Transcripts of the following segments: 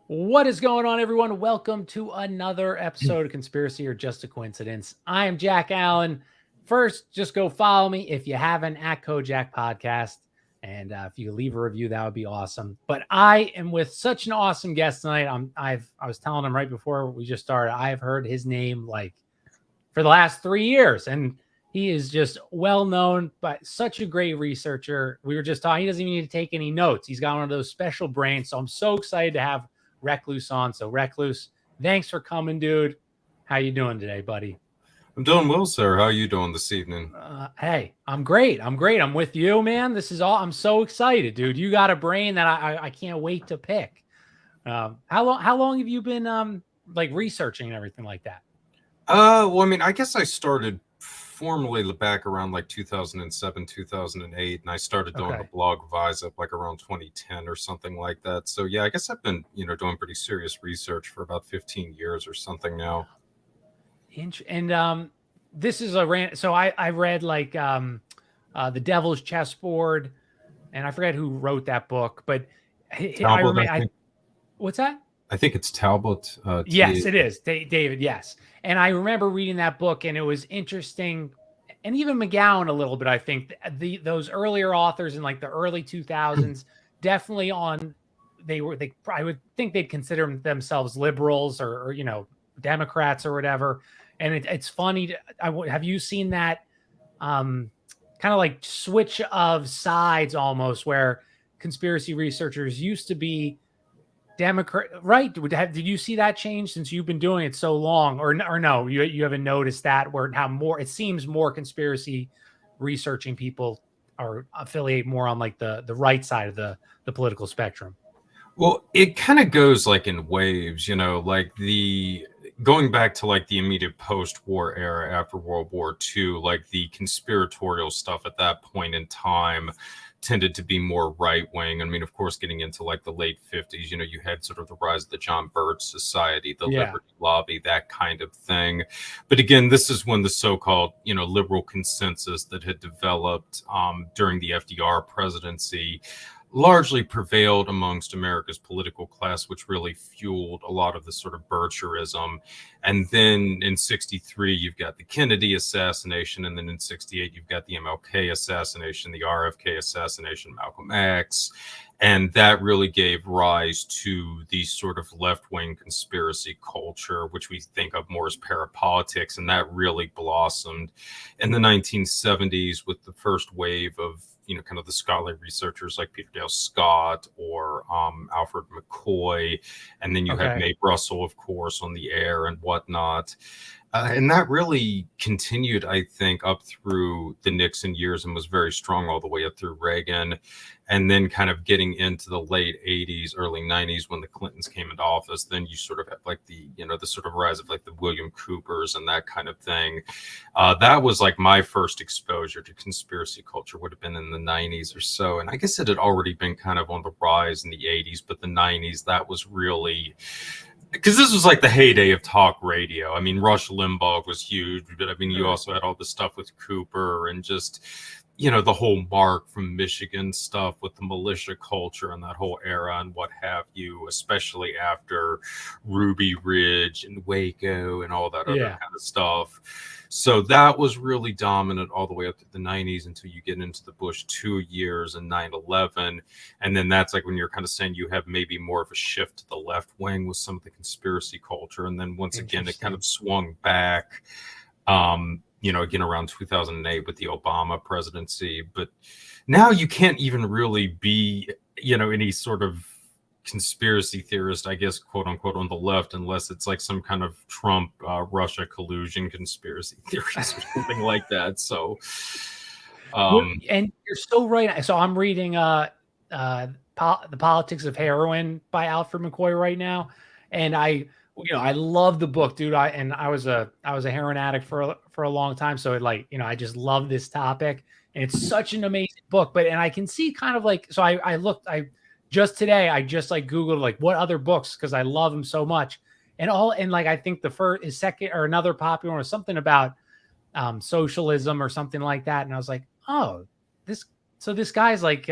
What is going on, everyone? Welcome to another episode of Conspiracy or Just a Coincidence. I am Jack Allen. First, just go follow me if you haven't at COJAC Podcast. And if you leave a review, that would be awesome. But I am with such an awesome guest tonight. I was telling him right before we just started, I've heard his name like for the last 3 years. And he is just well known, but such a great researcher. We were just talking, he doesn't even need to take any notes. He's got one of those special brains. So I'm so excited to have Recluse on. So Recluse, thanks for coming, dude. How you doing today, buddy? I'm doing well, sir. How are you doing this evening? Hey, I'm great. I'm with you, man. This is all. I'm so excited, dude. You got a brain that I can't wait to pick. How long have you been like researching and everything like that? Well, I mean, I guess I started formally back around like 2007, 2008, and I started doing the blog Vise up like around 2010 or something like that. So yeah, I guess I've been, doing pretty serious research for about 15 years or something now. And this is a rant. So I read like The Devil's Chessboard, and I forget who wrote that book, but what's that? I think it's Talbot. Yes, it is. David, yes. And I remember reading that book, and it was interesting. And even McGowan a little bit, I think. Those earlier authors in like the early 2000s, definitely I would think they'd consider themselves liberals or Democrats or whatever. And it's funny. Have you seen that kind of like switch of sides almost, where conspiracy researchers used to be Democrat, right? Did you see that change since you've been doing it so long, or no? You haven't noticed that, where it seems more conspiracy researching people are affiliate more on like the right side of the political spectrum. Well, it kind of goes like in waves, like going back to like the immediate post-war era after World War II, like the conspiratorial stuff at that point in time tended to be more right-wing. I mean, of course, getting into like the late 50s, you had sort of the rise of the John Birch Society, the Liberty Lobby, that kind of thing. But again, this is when the so-called, liberal consensus that had developed during the FDR presidency largely prevailed amongst America's political class, which really fueled a lot of the sort of Bircherism. And then in 63, you've got the Kennedy assassination. And then in 68, you've got the MLK assassination, the RFK assassination, Malcolm X. And that really gave rise to the sort of left-wing conspiracy culture, which we think of more as parapolitics. And that really blossomed in the 1970s with the first wave of kind of the scholarly researchers like Peter Dale Scott or Alfred McCoy. And then you have Mae Russell, of course, on the air and whatnot. And that really continued, I think, up through the Nixon years and was very strong all the way up through Reagan. And then kind of getting into the late 80s, early 90s when the Clintons came into office, then you sort of have like the sort of rise of like the William Coopers and that kind of thing. That was like my first exposure to conspiracy culture would have been in the 90s or so. And I guess it had already been kind of on the rise in the 80s, but the 90s, that was really... Because this was like the heyday of talk radio. I mean, Rush Limbaugh was huge, but I mean, you also had all the stuff with Cooper and just, the whole Mark from Michigan stuff with the militia culture and that whole era and what have you, especially after Ruby Ridge and Waco and all that other kind of stuff. So that was really dominant all the way up to the 90s until you get into the Bush 2 years and 9/11. And then that's like when you're kind of saying you have maybe more of a shift to the left wing with some of the conspiracy culture. And then once again, it kind of swung back, again, around 2008 with the Obama presidency. But now you can't even really be, any sort of conspiracy theorist, I guess, quote unquote, on the left, unless it's like some kind of Trump Russia collusion conspiracy theories or something like that. So and you're so right. So I'm reading The Politics of Heroin by Alfred McCoy right now, and I love the book, dude. I was a heroin addict for a long time, so I just love this topic, and it's such an amazing book. And I can see kind of like, so I just today, I just like Googled like what other books, because I love them so much. And like I think the first is second or another popular one was something about socialism or something like that. And I was like, oh, this guy's like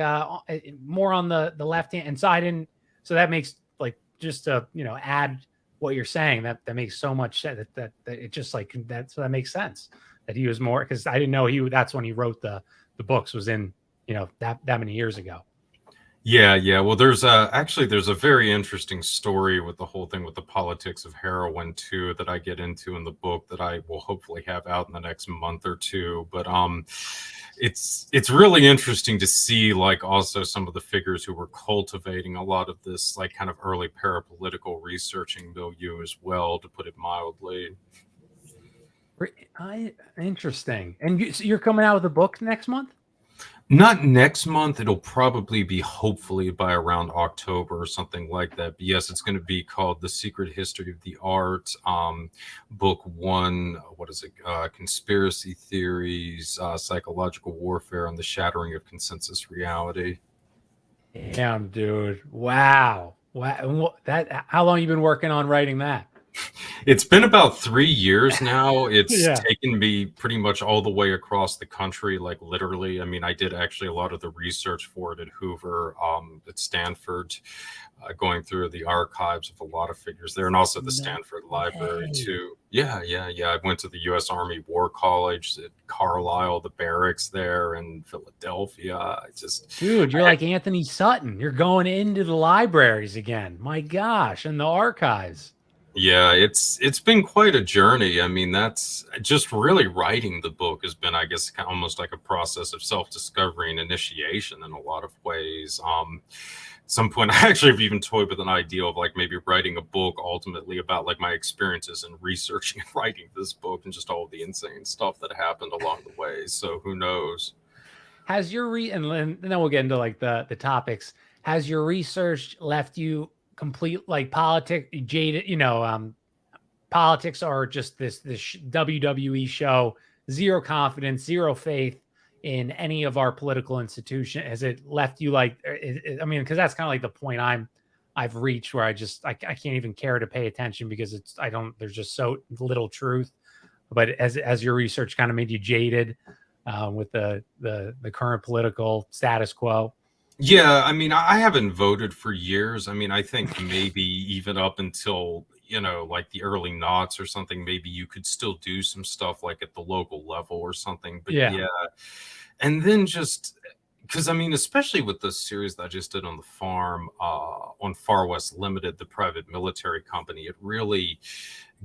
more on the left hand. And so so that makes like just to, you know, add what you're saying, that makes so much sense, that it just like that makes sense that he was more, because I didn't know that's when he wrote the books, was in, you know, that many years ago. Yeah. Well, there's a very interesting story with the whole thing with the politics of heroin too that I get into in the book that I will hopefully have out in the next month or two. But it's really interesting to see like also some of the figures who were cultivating a lot of this like kind of early parapolitical researching milieu as well, to put it mildly. Interesting. And so you're coming out with a book next month? Not next month. It'll probably be hopefully by around October or something like that. But yes, it's going to be called The Secret History of the Art. Book one, what is it? Conspiracy Theories, Psychological Warfare, and the Shattering of Consensus Reality. Damn, dude. Wow. Wow. How long you been working on writing that? It's been about 3 years now. It's Yeah. taken me pretty much all the way across the country, like literally. I mean, I did actually a lot of the research for it at Hoover, at Stanford, going through the archives of a lot of figures there, and also the Stanford Library too. Yeah. I went to the U.S. Army War College at Carlisle, the barracks there in Philadelphia. Dude, you're like Anthony Sutton. You're going into the libraries again. My gosh, and the archives. Yeah, it's been quite a journey. I mean, that's just really writing the book has been, I guess, kind of almost like a process of self-discovery and initiation in a lot of ways. At some point, I actually have even toyed with an idea of like maybe writing a book ultimately about like my experiences in researching and writing this book and just all the insane stuff that happened along the way. So who knows? Has your and then we'll get into like the topics. Has your research left you complete like politics jaded, you know, politics are just this WWE show, zero confidence, zero faith in any of our political institution? Has it left you like, I mean, because that's kind of like the point I've reached, where I can't even care to pay attention, because there's just so little truth. But as your research kind of made you jaded with the current political status quo? Yeah, I mean, I haven't voted for years. I mean, I think maybe even up until, you know, like the early noughts or something, maybe you could still do some stuff like at the local level or something. But yeah. And then just because I mean, especially with the series that I just did on the farm, on Far West Limited, the private military company, it really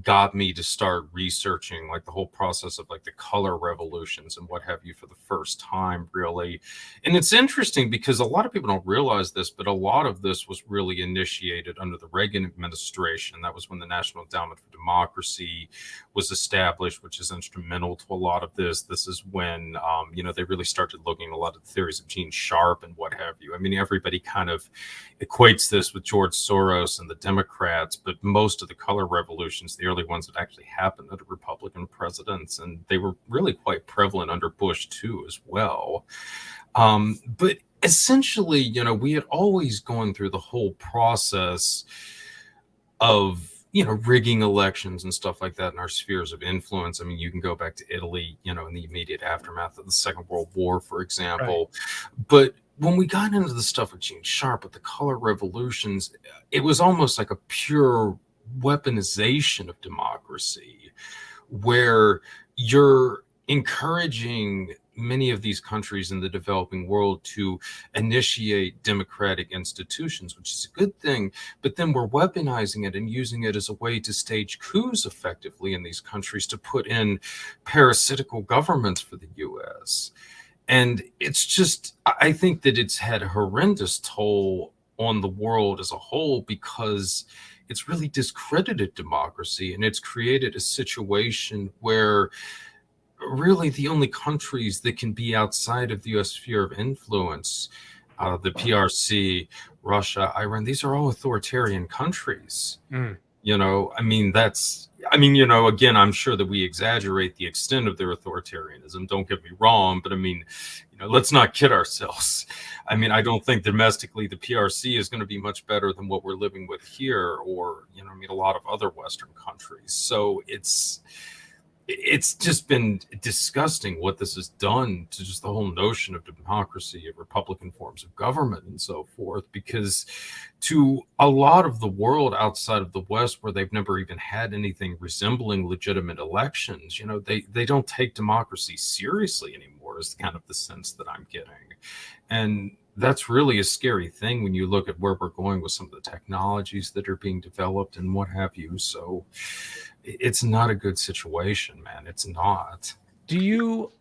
got me to start researching like the whole process of like the color revolutions and what have you for the first time, really. And it's interesting because a lot of people don't realize this, but a lot of this was really initiated under the Reagan administration. That was when the National Endowment for Democracy was established, which is instrumental to a lot of this. This is when you know, they really started looking at a lot of the theories of Gene Sharp and what have you. I mean, everybody kind of equates this with George Soros and the Democrats, but most of the color revolutions, the early ones, that actually happened under Republican presidents, and they were really quite prevalent under Bush too as well. But essentially, you know, we had always gone through the whole process of, you know, rigging elections and stuff like that in our spheres of influence. I mean, you can go back to Italy, you know, in the immediate aftermath of the Second World War, for example. Right. But when we got into the stuff with Gene Sharp, with the color revolutions, it was almost like a pure weaponization of democracy, where you're encouraging many of these countries in the developing world to initiate democratic institutions, which is a good thing, but then we're weaponizing it and using it as a way to stage coups effectively in these countries to put in parasitical governments for the US. And it's just, I think that it's had a horrendous toll on the world as a whole, because it's really discredited democracy, and it's created a situation where really the only countries that can be outside of the US sphere of influence, the PRC, Russia, Iran, these are all authoritarian countries. You know, I mean, you know, again, I'm sure that we exaggerate the extent of their authoritarianism, don't get me wrong, but I mean, you know, let's not kid ourselves. I mean, I don't think domestically the PRC is going to be much better than what we're living with here, or, you know, I mean, a lot of other Western countries. So it's just been disgusting what this has done to just the whole notion of democracy, of republican forms of government and so forth, because to a lot of the world outside of the West, where they've never even had anything resembling legitimate elections, they don't take democracy seriously anymore, is kind of the sense that I'm getting. And that's really a scary thing when you look at where we're going with some of the technologies that are being developed and what have you. So it's not a good situation, man. It's not. Do you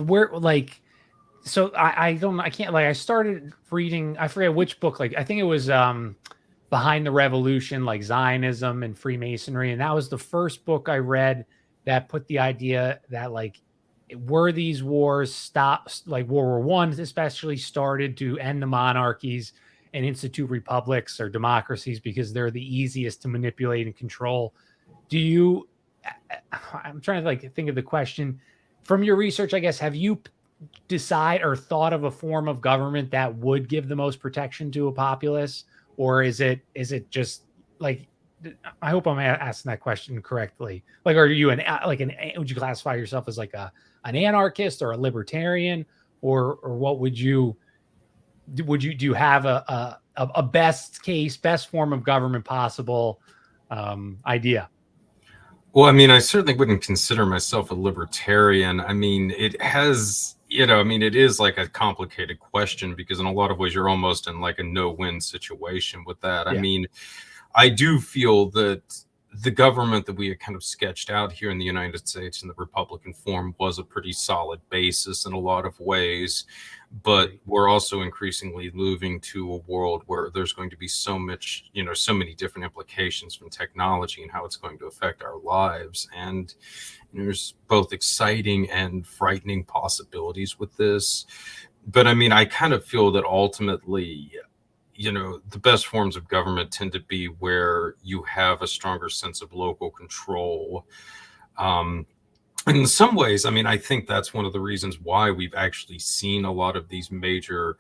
where like so I don't I can't like I started reading, I forget which book, like I think it was Behind the Revolution, like Zionism and Freemasonry, and that was the first book I read that put the idea that like were these wars stopped, like World War One especially, started to end the monarchies and institute republics or democracies because they're the easiest to manipulate and control. Do you I'm trying to like think of the question from your research, I guess. Have you decide or thought of a form of government that would give the most protection to a populace, or is it just like, I hope I'm asking that question correctly. Like, are you would you classify yourself as like an anarchist or a libertarian, or what would you do you have a best case, best form of government possible idea? Well, I mean, I certainly wouldn't consider myself a libertarian. I mean, it has, I mean, it is like a complicated question because in a lot of ways you're almost in like a no-win situation with that. I Yeah. mean, I do feel that the government that we had kind of sketched out here in the United States in the Republican form was a pretty solid basis in a lot of ways. But we're also increasingly moving to a world where there's going to be so much, so many different implications from technology and how it's going to affect our lives. And there's both exciting and frightening possibilities with this. But I mean, I kind of feel that ultimately, the best forms of government tend to be where you have a stronger sense of local control. In some ways, I mean, I think that's one of the reasons why we've actually seen a lot of these major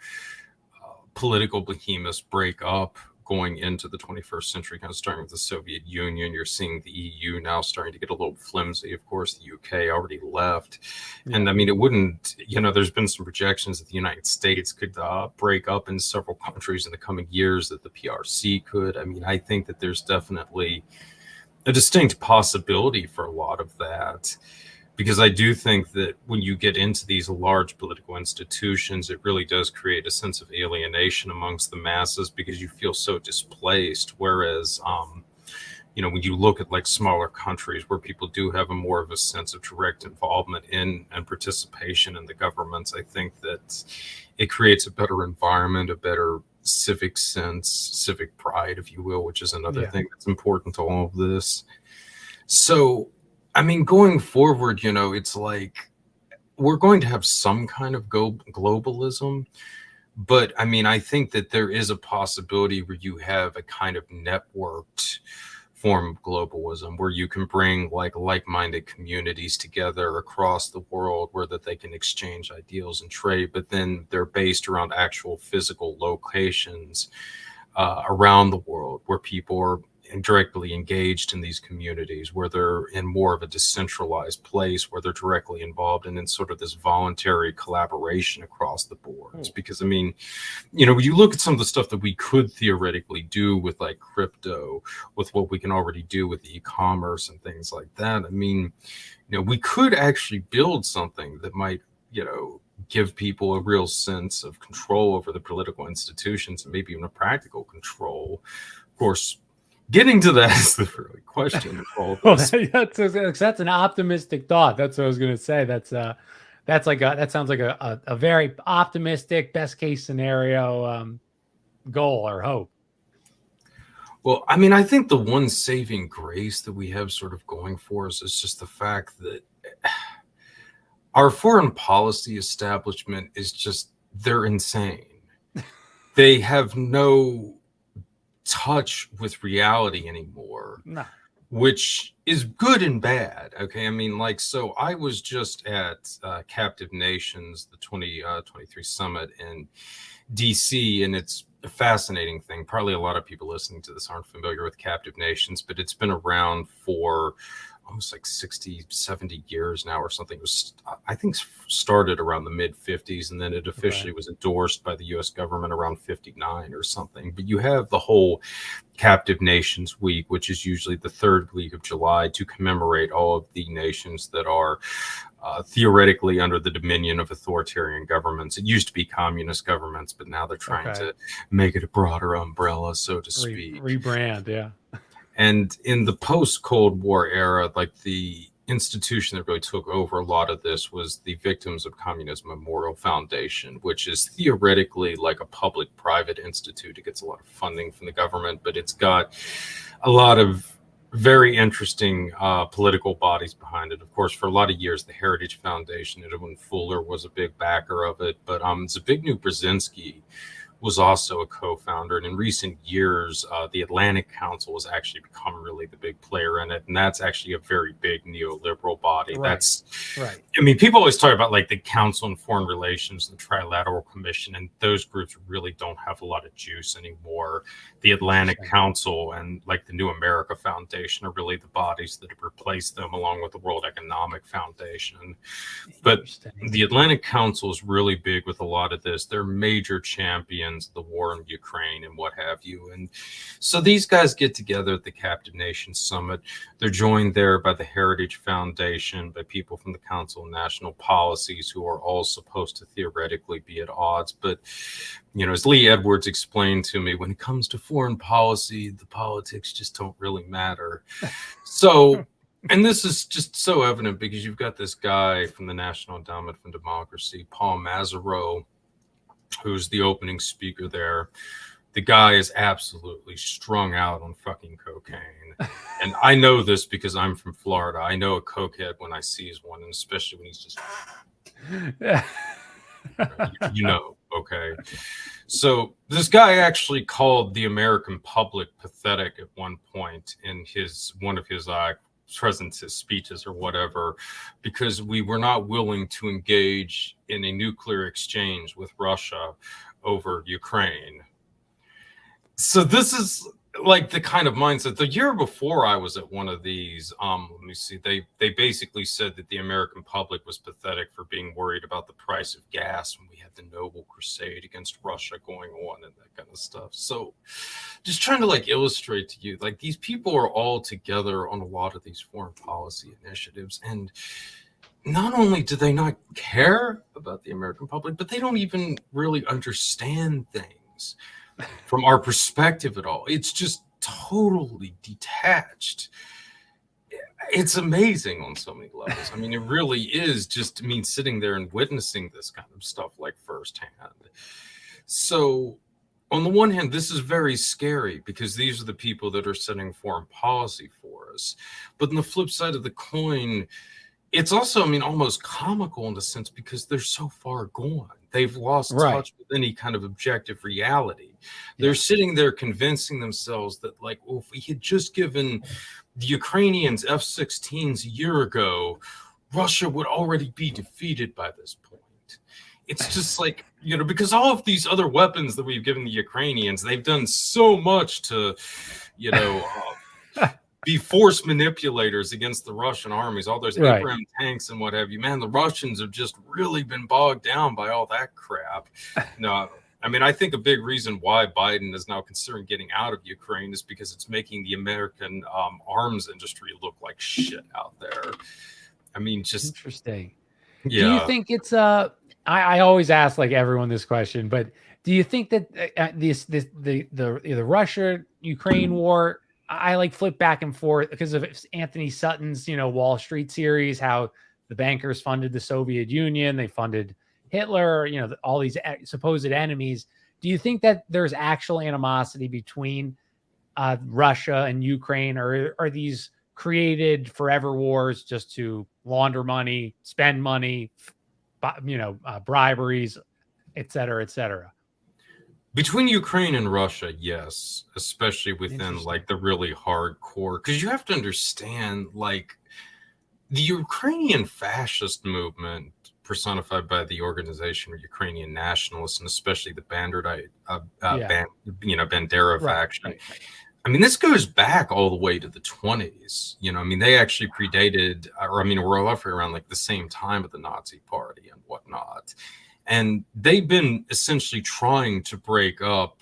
political behemoths break up going into the 21st century, kind of starting with the Soviet Union. You're seeing the EU now starting to get a little flimsy. Of course, the UK already left. Yeah. And I mean, it wouldn't, there's been some projections that the United States could break up in several countries in the coming years, that the PRC could. I mean, I think that there's definitely a distinct possibility for a lot of that. Because I do think that when you get into these large political institutions, it really does create a sense of alienation amongst the masses because you feel so displaced. Whereas, when you look at like smaller countries where people do have a more of a sense of direct involvement in and participation in the governments, I think that it creates a better environment, a better civic sense, civic pride, if you will, which is another thing that's important to all of this. So, I mean, going forward, it's like we're going to have some kind of globalism. But I mean, I think that there is a possibility where you have a kind of networked form of globalism where you can bring like-minded communities together across the world where that they can exchange ideals and trade, but then they're based around actual physical locations around the world where people are directly engaged in these communities, where they're in more of a decentralized place, where they're directly involved and in sort of this voluntary collaboration across the boards. Because I mean, when you look at some of the stuff that we could theoretically do with like crypto, with what we can already do with e-commerce and things like that, I mean, we could actually build something that might, give people a real sense of control over the political institutions and maybe even a practical control. Of course, getting to that is the really question. Well, that's an optimistic thought. That's what I was going to say. That sounds like a very optimistic, best case scenario goal or hope. Well, I mean, I think the one saving grace that we have sort of going for us is just the fact that our foreign policy establishment is just, they're insane. They have no touch with reality anymore, which is good and bad. Okay. I mean, so I was just at Captive Nations, the 2023 summit in DC, and it's a fascinating thing. Probably a lot of people listening to this aren't familiar with Captive Nations, but it's been around for almost like 60, 70 years now or something. It was, I think, started around the mid 50s, and then it officially was endorsed by the US government around 59 or something. But you have the whole Captive Nations Week, which is usually the third week of July, to commemorate all of the nations that are theoretically under the dominion of authoritarian governments. It used to be communist governments, but now they're trying to make it a broader umbrella, so to speak. Rebrand, yeah. And in the post-Cold War era, like the institution that really took over a lot of this was the Victims of Communism Memorial Foundation, which is theoretically like a public-private institute. It gets a lot of funding from the government, but it's got a lot of very interesting political bodies behind it. Of course, for a lot of years, the Heritage Foundation, Edwin Fuller was a big backer of it, but Zbigniew Brzezinski was also a co-founder. And in recent years, the Atlantic Council has actually become really the big player in it. And that's actually a very big neoliberal body. That's right. I mean, people always talk about like the Council on Foreign Relations, the Trilateral Commission, and those groups really don't have a lot of juice anymore. The Atlantic Council and like the New America Foundation are really the bodies that have replaced them, along with the World Economic Foundation. But the Atlantic Council is really big with a lot of this. They're major champions of the war in Ukraine and what have you. And so these guys get together at the Captive Nations Summit. They're joined there by the Heritage Foundation, by people from the Council on National Policies, who are all supposed to theoretically be at odds. But, you know, as Lee Edwards explained to me, when it comes to foreign policy, the politics just don't really matter. So, and this is just so evident because you've got this guy from the National Endowment for Democracy, Paul Mazerow, who's the opening speaker there. The guy is absolutely strung out on fucking cocaine. And I know this because I'm from Florida. I know a cokehead when I sees one, and especially when he's just, you know, okay. So this guy actually called the American public pathetic at one point in one of his presence, his speeches or whatever, because we were not willing to engage in a nuclear exchange with Russia over Ukraine. So this is like the kind of mindset. The year before I was at one of these, let me see, they basically said that the American public was pathetic for being worried about the price of gas when we had the Noble Crusade against Russia going on and that kind of stuff. So just trying to like illustrate to you, like these people are all together on a lot of these foreign policy initiatives. And not only do they not care about the American public, but they don't even really understand things from our perspective at all. It's just totally detached. It's amazing on so many levels. I mean, it really is just, I mean, sitting there and witnessing this kind of stuff like firsthand. So on the one hand, this is very scary because these are the people that are setting foreign policy for us. But on the flip side of the coin, it's also, I mean, almost comical in the sense because they're so far gone. They've lost touch with any kind of objective reality. They're sitting there convincing themselves that, like, well, if we had just given the Ukrainians F-16s a year ago, Russia would already be defeated by this point. It's just like, you know, because all of these other weapons that we've given the Ukrainians, they've done so much to, you know, be force manipulators against the Russian armies, all those Abrams tanks and what have you. Man, the Russians have just really been bogged down by all that crap. No, I mean, I think a big reason why Biden is now considering getting out of Ukraine is because it's making the American arms industry look like shit out there. I mean, just interesting. Yeah. Do you think it's I always ask like everyone this question, but do you think that the Russia Ukraine war, I like flip back and forth because of Anthony Sutton's, you know, Wall Street series, how the bankers funded the Soviet Union, they funded Hitler, you know, all these supposed enemies. Do you think that there's actual animosity between Russia and Ukraine, or are these created forever wars just to launder money, spend money, you know, briberies, et cetera, et cetera? Between Ukraine and Russia, yes, especially within like the really hardcore, because you have to understand, like, the Ukrainian fascist movement, personified by the organization of Ukrainian nationalists, and especially the Bandera faction. I mean, this goes back all the way to the 20s. You know, I mean, they actually predated, or I mean, we're roughly around like the same time of the Nazi Party and whatnot. And they've been essentially trying to break up,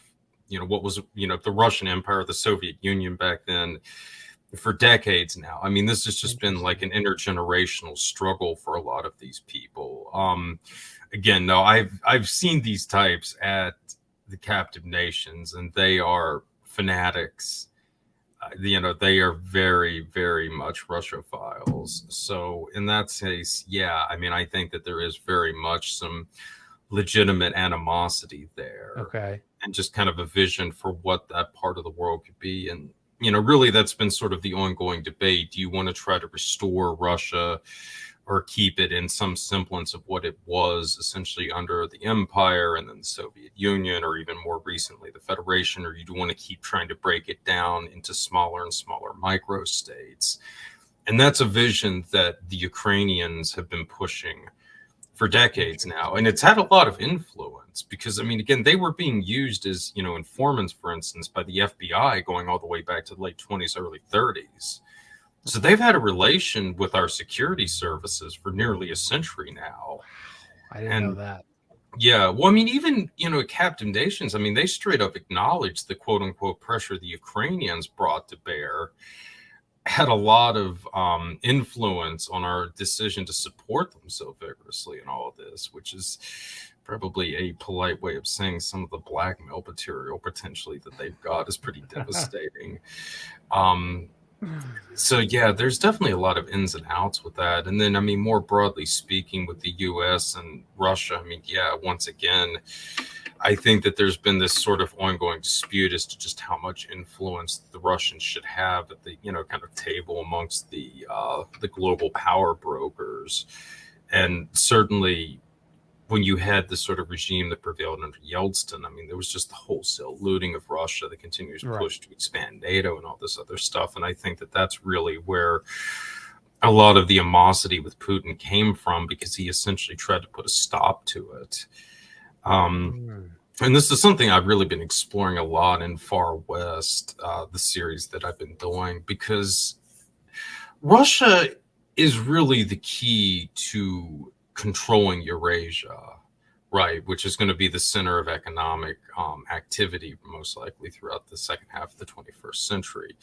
you know, what was, you know, the Russian Empire, the Soviet Union back then for decades now. I mean, this has just been like an intergenerational struggle for a lot of these people. Again, no, I've seen these types at the captive nations, and they are fanatics. You know, they are very, very much Russophiles. So in that case, yeah, I mean, I think that there is very much some legitimate animosity there. Okay. And just kind of a vision for what that part of the world could be. And, you know, really that's been sort of the ongoing debate. Do you want to try to restore Russia or keep it in some semblance of what it was essentially under the empire and then the Soviet Union, or even more recently the Federation, or you do want to keep trying to break it down into smaller and smaller microstates? And that's a vision that the Ukrainians have been pushing for decades now. And it's had a lot of influence because, I mean, again, they were being used as, you know, informants, for instance, by the FBI going all the way back to the late 20s, early 30s. So they've had a relation with our security services for nearly a century now. I didn't know that. Yeah. Well, I mean, even, you know, captive nations, I mean, they straight up acknowledged the quote unquote pressure the Ukrainians brought to bear had a lot of influence on our decision to support them so vigorously in all of this, which is probably a polite way of saying some of the blackmail material potentially that they've got is pretty devastating. So yeah, there's definitely a lot of ins and outs with that. And then, I mean, more broadly speaking, with the US and Russia, I mean, yeah, once again, I think that there's been this sort of ongoing dispute as to just how much influence the Russians should have at the, you know, kind of table amongst the global power brokers. And certainly when you had the sort of regime that prevailed under Yeltsin, I mean, there was just the wholesale looting of Russia, the continuous push to expand NATO and all this other stuff. And I think that that's really where a lot of the animosity with Putin came from, because he essentially tried to put a stop to it. And this is something I've really been exploring a lot in Far West, the series that I've been doing, because Russia is really the key to controlling Eurasia, right? Which is going to be the center of economic activity, most likely throughout the second half of the 21st century.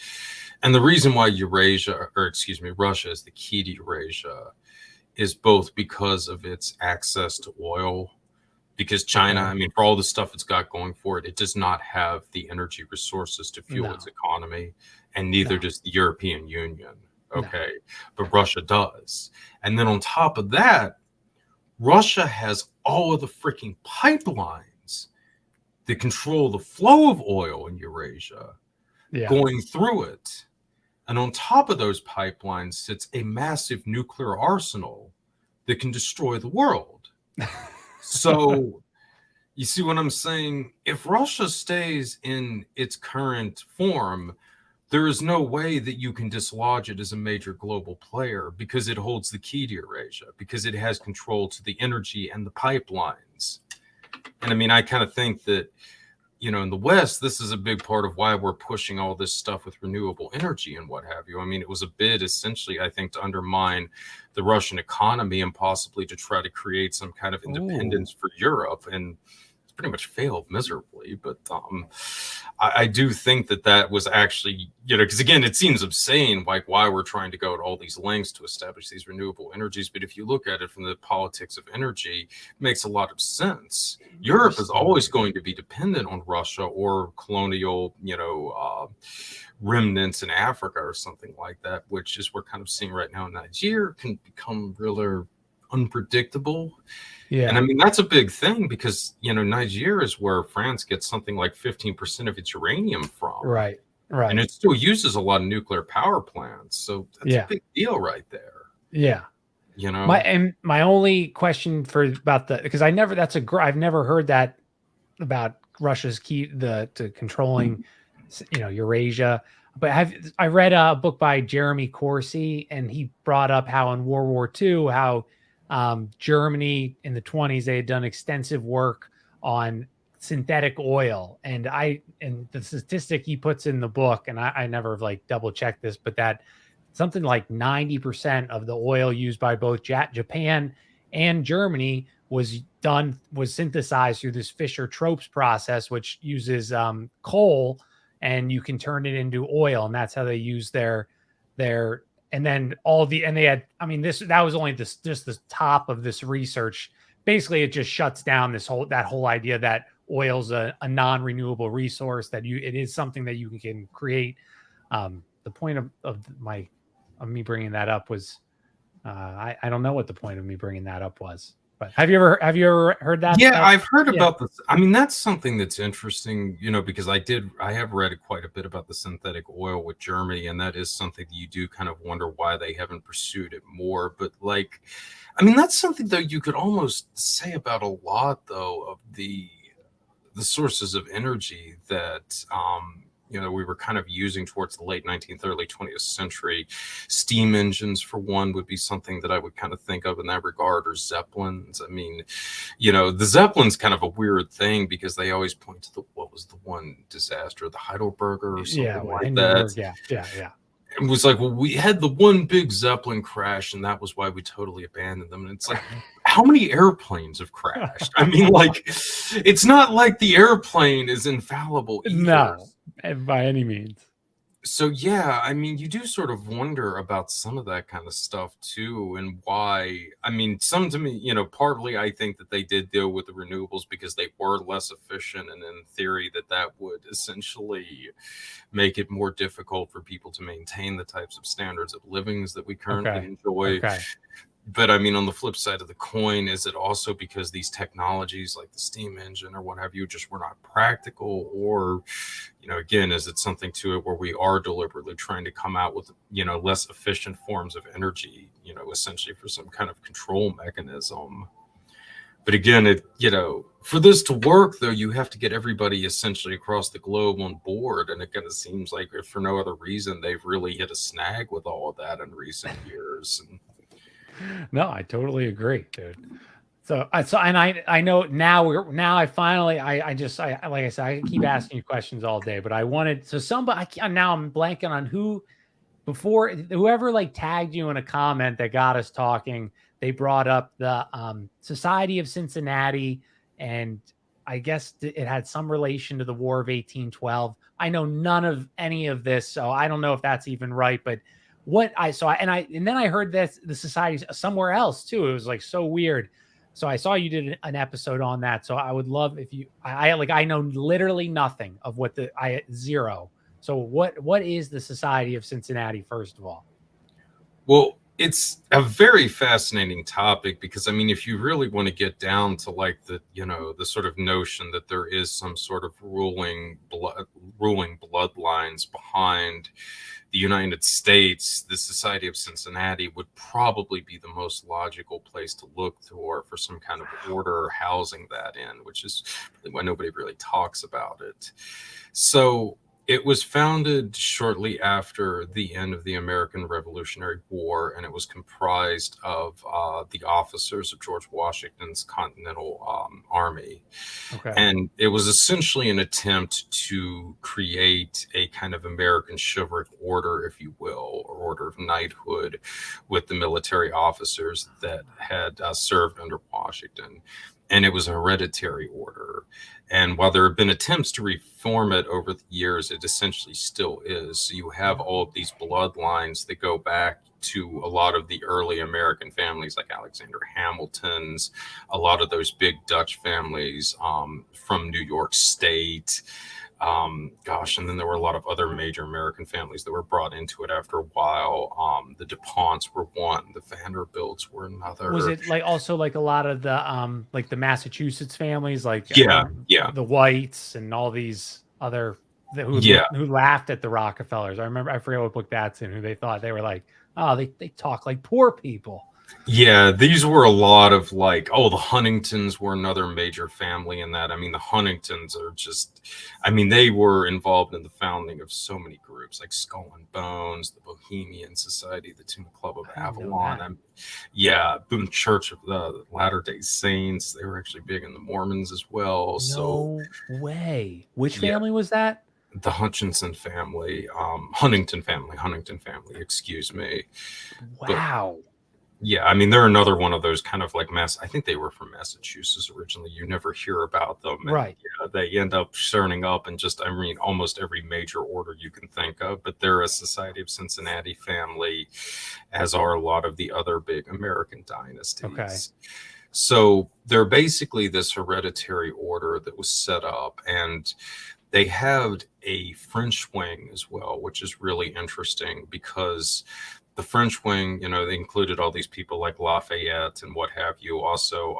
And the reason why Russia is the key to Eurasia is both because of its access to oil. Because China, I mean, for all the stuff it's got going for it, it does not have the energy resources to fuel its economy, and neither does the European Union. Okay. But Russia does. And then on top of that, Russia has all of the freaking pipelines that control the flow of oil in Eurasia going through it. And on top of those pipelines sits a massive nuclear arsenal that can destroy the world. So you see what I'm saying? If Russia stays in its current form, there is no way that you can dislodge it as a major global player, because it holds the key to Eurasia, because it has control to the energy and the pipelines. And I mean, I kind of think that, you know, in the West, this is a big part of why we're pushing all this stuff with renewable energy and what have you. I mean, it was a bid essentially, I think, to undermine the Russian economy and possibly to try to create some kind of independence for Europe. And it's pretty much failed miserably. But I do think that that was actually, you know, because again, it seems insane, like why we're trying to go to all these lengths to establish these renewable energies. But if you look at it from the politics of energy, it makes a lot of sense. Europe is always going to be dependent on Russia or colonial, you know, remnants in Africa or something like that, which is we're kind of seeing right now in Nigeria, can become really unpredictable. Yeah. And I mean, that's a big thing because, you know, Nigeria is where France gets something like 15% of its uranium from. Right. Right. And it still uses a lot of nuclear power plants. So that's a big deal right there. Yeah. You know, my only question because I've never heard that about Russia's key to controlling, you know, Eurasia. But I read a book by Jeremy Corsi, and he brought up how in World War II, how Germany in the 1920s, they had done extensive work on synthetic oil. And the statistic he puts in the book, and I never like double checked this, but that something like 90% of the oil used by both Japan and Germany was synthesized through this Fischer-Tropsch process, which uses coal, and you can turn it into oil, and that's how they use their and then they had, I mean, that was only just the top of this research. Basically, it just shuts down that whole idea that oil's a non-renewable resource, that it is something that you can create. The point of me bringing that up was, I don't know what the point of me bringing that up was. But have you ever heard that? Yeah, I've heard about this. I mean, that's something that's interesting, because I have read quite a bit about the synthetic oil with Germany, and that is something that you do kind of wonder why they haven't pursued it more. But like, I mean, that's something though you could almost say about a lot though of the sources of energy that we were kind of using towards the late 19th, early 20th century. Steam engines, for one, would be something that I would kind of think of in that regard, or Zeppelins. I mean, the Zeppelin's kind of a weird thing because they always point to what was the one disaster, the Heidelberger or something like that. Yeah. It was like, well, we had the one big Zeppelin crash, and that was why we totally abandoned them. And it's like, how many airplanes have crashed? I mean, like, it's not like the airplane is infallible either. No, by any means. So, yeah, I mean, you do sort of wonder about some of that kind of stuff, too, and why. I mean, to me, partly I think that they did deal with the renewables because they were less efficient, and in theory that would essentially make it more difficult for people to maintain the types of standards of livings that we currently enjoy. Okay. But I mean, on the flip side of the coin, is it also because these technologies like the steam engine or what have you just were not practical? Or, again, is it something to it where we are deliberately trying to come out with, less efficient forms of energy, essentially for some kind of control mechanism? But again, for this to work, though, you have to get everybody essentially across the globe on board. And it kind of seems like, if for no other reason, they've really hit a snag with all of that in recent years. No, I totally agree, dude. So I know now I finally, like I said, I keep asking you questions all day, but I wanted, now I'm blanking on whoever like tagged you in a comment that got us talking. They brought up the Society of Cincinnati, and I guess it had some relation to the War of 1812. I know none of any of this, so I don't know if that's even right, but what I saw, and then I heard that the society somewhere else too. It was like so weird. So I saw you did an episode on that. So I would love if I know literally nothing of zero. So what is the Society of Cincinnati, first of all? Well, it's a very fascinating topic because, I mean, if you really want to get down to like the sort of notion that there is some sort of ruling bloodlines behind the United States, the Society of Cincinnati would probably be the most logical place to look for some kind of order housing that in, which is really why nobody really talks about it. So it was founded shortly after the end of the American Revolutionary War, and it was comprised of the officers of George Washington's Continental Army. Okay. And it was essentially an attempt to create a kind of American chivalric order, if you will, or order of knighthood with the military officers that had served under Washington. And it was a hereditary order. And while there have been attempts to reform it over the years, it essentially still is. So you have all of these bloodlines that go back to a lot of the early American families like Alexander Hamilton's, a lot of those big Dutch families from New York State. And then there were a lot of other major American families that were brought into it after a while. The DuPonts were one, the Vanderbilts were another. Was it like also like a lot of the like the Massachusetts families, like the Whites and all these other who laughed at the Rockefellers? I forget what book that's in. Who they thought they were like, oh, they talk like poor people. Yeah, these were a lot of like, the Huntingtons were another major family in that. I mean, the Huntingtons are just, they were involved in the founding of so many groups like Skull and Bones, the Bohemian Society, the Tuna Club of I didn't know Avalon. that. Yeah, Boone Church of the Latter-day Saints. They were actually big in the Mormons as well. So No way. Which yeah, family was that? the Huntington family, Huntington family, excuse me. But Wow. yeah, I mean, they're another one of those kind of like I think they were from Massachusetts originally. You never hear about them. And Right. yeah, they end up turning up in just, I mean, almost every major order you can think of. But they're a Society of Cincinnati family, as are a lot of the other big American dynasties. Okay. So they're basically this hereditary order that was set up, and they have a French wing as well, which is really interesting because the French wing, you know, they included all these people like Lafayette and what have you. Also,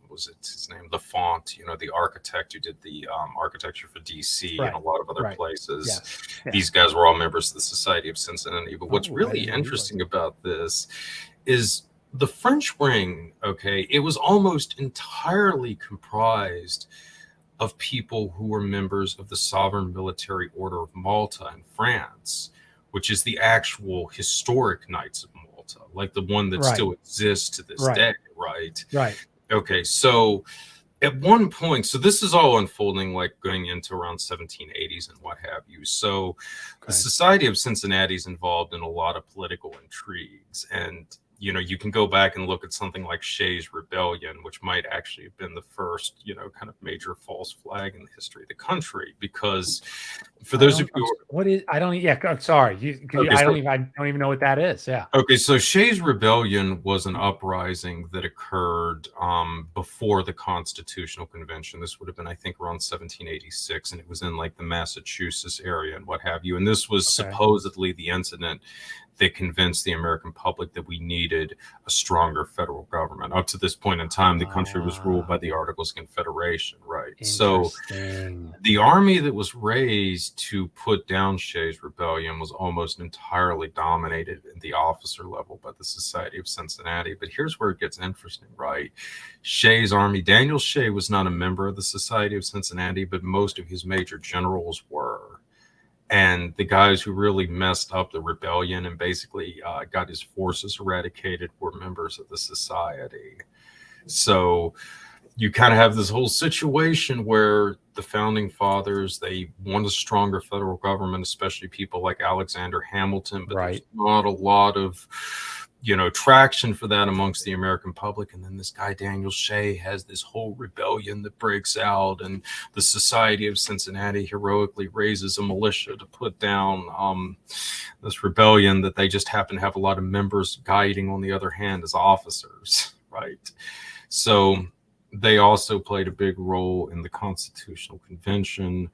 was it his name? The Font, you know, the architect who did the architecture for DC Right. and a lot of other Right. places. Yes. Yeah. These guys were all members of the Society of Cincinnati. But what's Oh, I really didn't know he was. interesting about this is the French wing, okay, it was almost entirely comprised of people who were members of the Sovereign Military Order of Malta in France, which is the actual historic Knights of Malta, like the one that Right. still exists to this Right. day, right? Right. Okay, so at one point, so this is all unfolding like going into around 1780s and what have you. So the Okay. Society of Cincinnati is involved in a lot of political intrigues, and you know, you can go back and look at something like Shays' Rebellion, which might actually have been the first, you know, kind of major false flag in the history of the country. Because for those of you, what is? I don't. Yeah. I'm sorry. I don't even know what that is. Yeah. Okay, so Shays' Rebellion was an uprising that occurred before the Constitutional Convention. This would have been, I think, around 1786, and it was in like the Massachusetts area and what have you. And this was supposedly the incident that convinced the American public that we needed a stronger federal government. Up to this point in time, the country was ruled by the Articles of Confederation, right? So the army that was raised to put down Shays' Rebellion was almost entirely dominated at the officer level by the Society of Cincinnati. But here's where it gets interesting, right? Shays' army, Daniel Shay was not a member of the Society of Cincinnati, but most of his major generals were. And the guys who really messed up the rebellion and basically got his forces eradicated were members of the society. So you kind of have this whole situation where the founding fathers, they want a stronger federal government, especially people like Alexander Hamilton, but there's not a lot of, you know, traction for that amongst the American public. And then this guy, Daniel Shay, has this whole rebellion that breaks out, and the Society of Cincinnati heroically raises a militia to put down this rebellion that they just happen to have a lot of members guiding on the other hand as officers, right? So they also played a big role in the Constitutional Convention.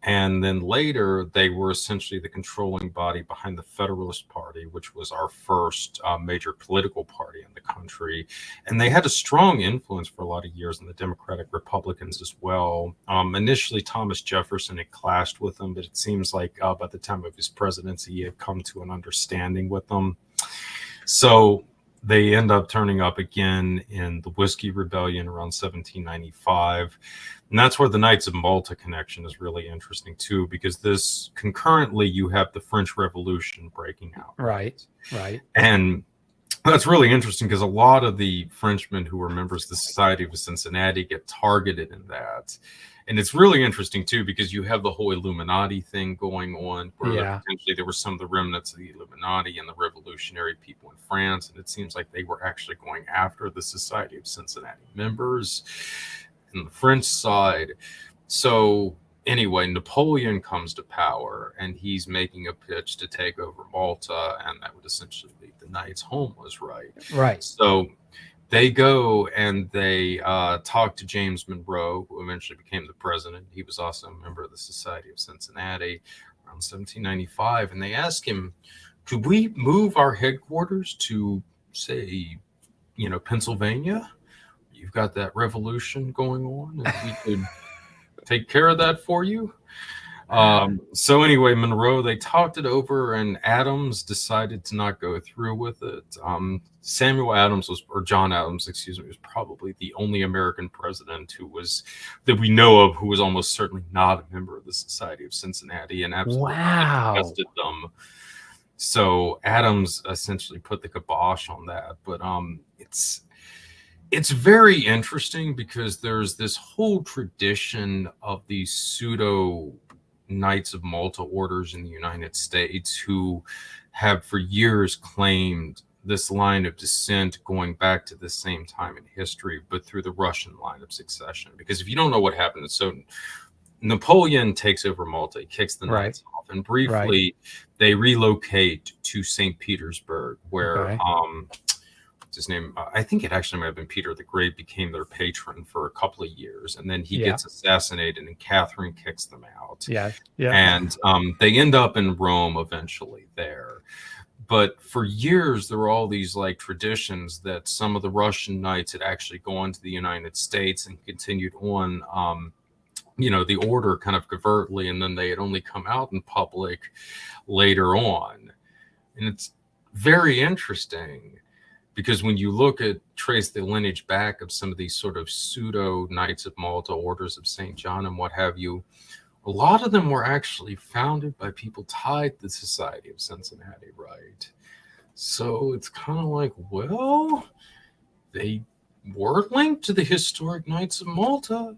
And then later, they were essentially the controlling body behind the Federalist Party, which was our first major political party in the country. And they had a strong influence for a lot of years in the Democratic Republicans as well. Initially, Thomas Jefferson had clashed with them, but it seems like by the time of his presidency, he had come to an understanding with them. So they end up turning up again in the Whiskey Rebellion around 1795. And that's where the Knights of Malta connection is really interesting too, because this concurrently you have the French Revolution breaking out. Right. And that's really interesting because a lot of the Frenchmen who were members of the Society of Cincinnati get targeted in that. And it's really interesting too, because you have the whole Illuminati thing going on, where potentially there were some of the remnants of the Illuminati and the revolutionary people in France. And it seems like they were actually going after the Society of Cincinnati members in the French side. So anyway, Napoleon comes to power, and he's making a pitch to take over Malta, and that would essentially leave the Knights homeless, right? So they go and they talk to James Monroe, who eventually became the president. He was also a member of the Society of Cincinnati around 1795. And they ask him, could we move our headquarters to, say, you know, Pennsylvania? You've got that revolution going on, and we could take care of that for you. So anyway, Monroe, they talked it over, and Adams decided to not go through with it. Samuel Adams John Adams, excuse me, was probably the only American president that we know of who was almost certainly not a member of the Society of Cincinnati, and absolutely detested them. So Adams essentially put the kibosh on that. But it's very interesting because there's this whole tradition of these pseudo Knights of Malta orders in the United States who have for years claimed this line of descent going back to the same time in history, but through the Russian line of succession. Because if you don't know what happened, so Napoleon takes over Malta, he kicks the Knights off, and briefly they relocate to St. Petersburg, where what's his name? I think it actually might have been Peter the Great became their patron for a couple of years, and then he gets assassinated, and Catherine kicks them out. And they end up in Rome eventually there. But for years, there were all these like traditions that some of the Russian knights had actually gone to the United States and continued on, the order kind of covertly, and then they had only come out in public later on. And it's very interesting because when you trace the lineage back of some of these sort of pseudo Knights of Malta, orders of St. John and what have you, a lot of them were actually founded by people tied to the Society of Cincinnati, right? So it's kind of like, well, they were linked to the historic Knights of Malta.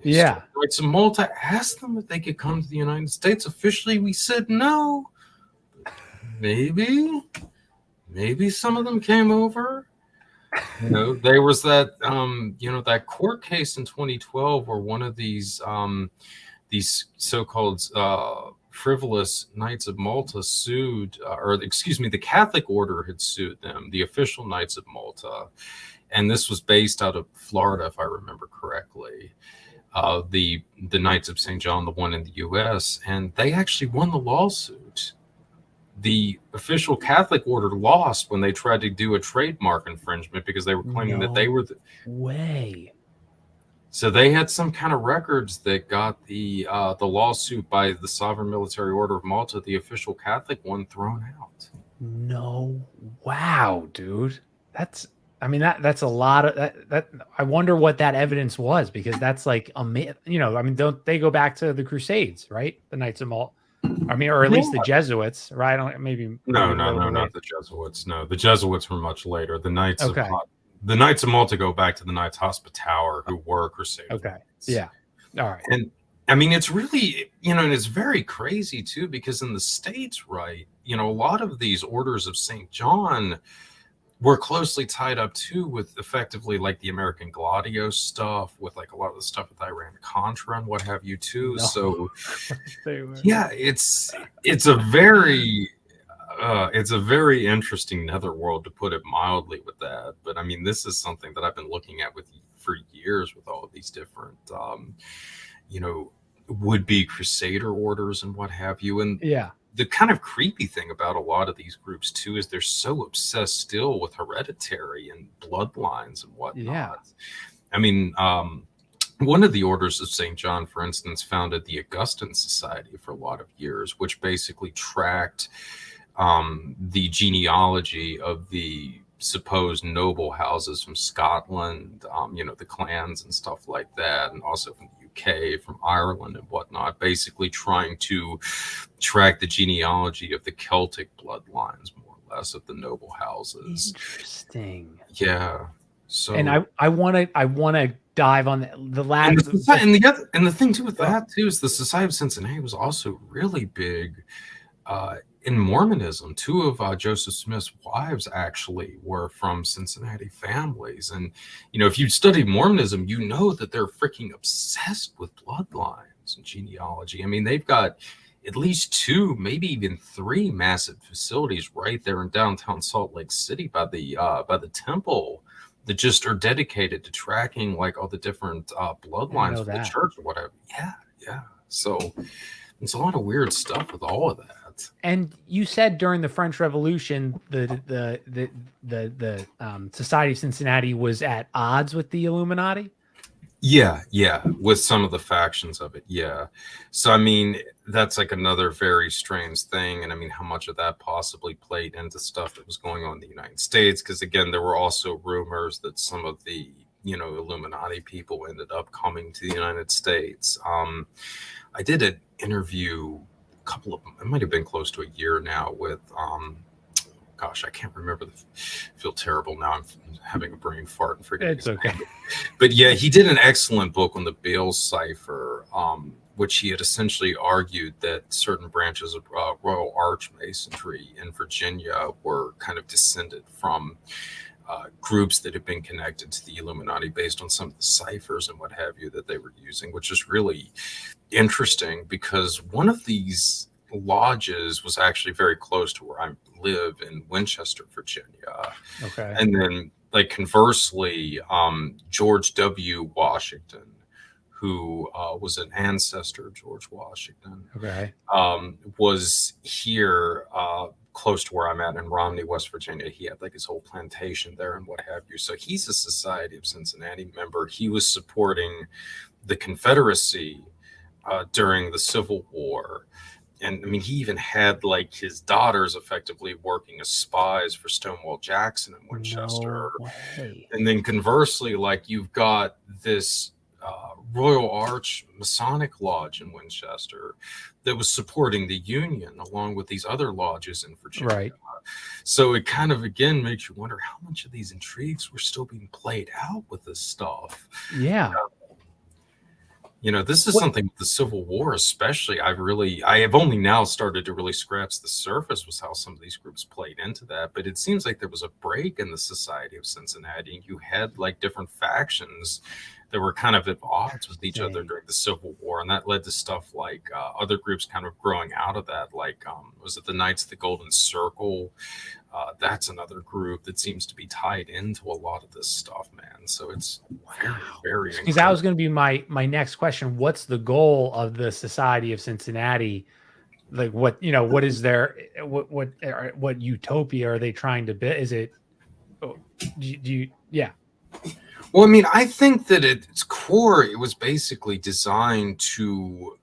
Knights of Malta asked them if they could come to the United States. Officially, we said no. Maybe some of them came over. There was that, that court case in 2012 where one of these so-called frivolous Knights of Malta sued, the Catholic order had sued them, the official Knights of Malta. And this was based out of Florida, if I remember correctly. The Knights of St. John, the one in the U.S., and they actually won the lawsuit. The official Catholic order lost when they tried to do a trademark infringement because they were claiming that they were the way. So they had some kind of records that got the lawsuit by the Sovereign Military Order of Malta, the official Catholic one, thrown out. No, wow, dude, that's a lot of that. I wonder what that evidence was, because that's like don't they go back to the Crusades, right? The Knights of Malta. Or at least the Jesuits, right? No, not the Jesuits. No, the Jesuits were much later. The Knights of Malta go back to the Knights Hospitaller, who were Crusaders. Okay. Yeah. All right. And it's really, and it's very crazy too, because in the States, right, a lot of these orders of St. John were closely tied up too with effectively like the American Gladio stuff, with like a lot of the stuff with Iran-Contra and what have you too. So yeah, it's a very interesting netherworld, to put it mildly, with that. But this is something that I've been looking at for years with all of these different would-be Crusader orders and what have you. And the kind of creepy thing about a lot of these groups too is they're so obsessed still with hereditary and bloodlines and whatnot. One of the orders of St. John, for instance, founded the Augustan Society for a lot of years, which basically tracked the genealogy of the supposed noble houses from Scotland, the clans and stuff like that, and also from the UK, from Ireland and whatnot, basically trying to track the genealogy of the Celtic bloodlines, more or less, of the noble houses. Interesting. Yeah. So, and I want to dive on the last. And the thing too with that too is the Society of Cincinnati was also really big in Mormonism. Two of Joseph Smith's wives actually were from Cincinnati families. And, if you studied Mormonism, you know that they're freaking obsessed with bloodlines and genealogy. They've got at least 2, maybe even 3 massive facilities right there in downtown Salt Lake City by the temple that just are dedicated to tracking like all the different bloodlines of the church or whatever. Yeah. So it's a lot of weird stuff with all of that. And you said during the French Revolution, the Society of Cincinnati was at odds with the Illuminati. Yeah, with some of the factions of it. Yeah. So that's like another very strange thing. And how much of that possibly played into stuff that was going on in the United States? Because again, there were also rumors that some of the Illuminati people ended up coming to the United States. I did an interview couple of them. It might have been close to a year now with gosh, I can't remember. Feel terrible now. I'm having a brain fart and forgetting. It's okay. But yeah, he did an excellent book on the Bales cipher, which he had essentially argued that certain branches of Royal Arch Masonry in Virginia were kind of descended from groups that had been connected to the Illuminati based on some of the ciphers and what have you that they were using, which is really interesting because one of these lodges was actually very close to where I live in Winchester, Virginia. Okay. And then, like, conversely, George W. Washington, who was an ancestor of George Washington, Okay. was here close to where I'm at in Romney, West Virginia. He had like his whole plantation there and what have you. So he's a Society of Cincinnati member. He was supporting the Confederacy during the Civil War. And I mean, he even had like his daughters effectively working as spies for Stonewall Jackson in Winchester. No way. And then conversely, like you've got this Royal Arch Masonic Lodge in Winchester that was supporting the Union along with these other lodges in Virginia. Right. So it kind of, again, makes you wonder how much of these intrigues were still being played out with this stuff. Yeah. You know, this is something with the Civil War, especially. I have only now started to really scratch the surface with how some of these groups played into that. But it seems like there was a break in the Society of Cincinnati. You had like different factions that were kind of at odds with each other during the Civil War. And that led to stuff like other groups kind of growing out of that. Like, was it the Knights of the Golden Circle? That's another group that seems to be tied into a lot of this stuff, man. So it's very, very. Because that was going to be my next question. What's the goal of the Society of Cincinnati? Like, what is their what utopia are they trying to build? Is it? Yeah. Well, I mean, I think that at its core, it was basically designed to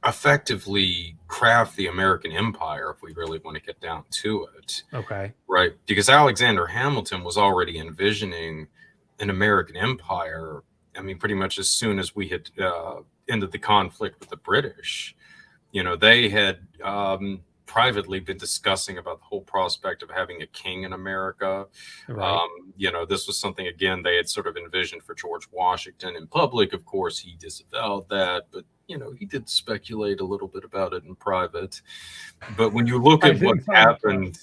effectively craft the American empire, if we really want to get down to it. Okay. Right. Because Alexander Hamilton was already envisioning an American empire. I mean, pretty much as soon as we had ended the conflict with the British, they had privately been discussing about the whole prospect of having a king in America. Right. This was something, again, they had sort of envisioned for George Washington. In public, of course, he disavowed that, but he did speculate a little bit about it in private. But when you look at what happened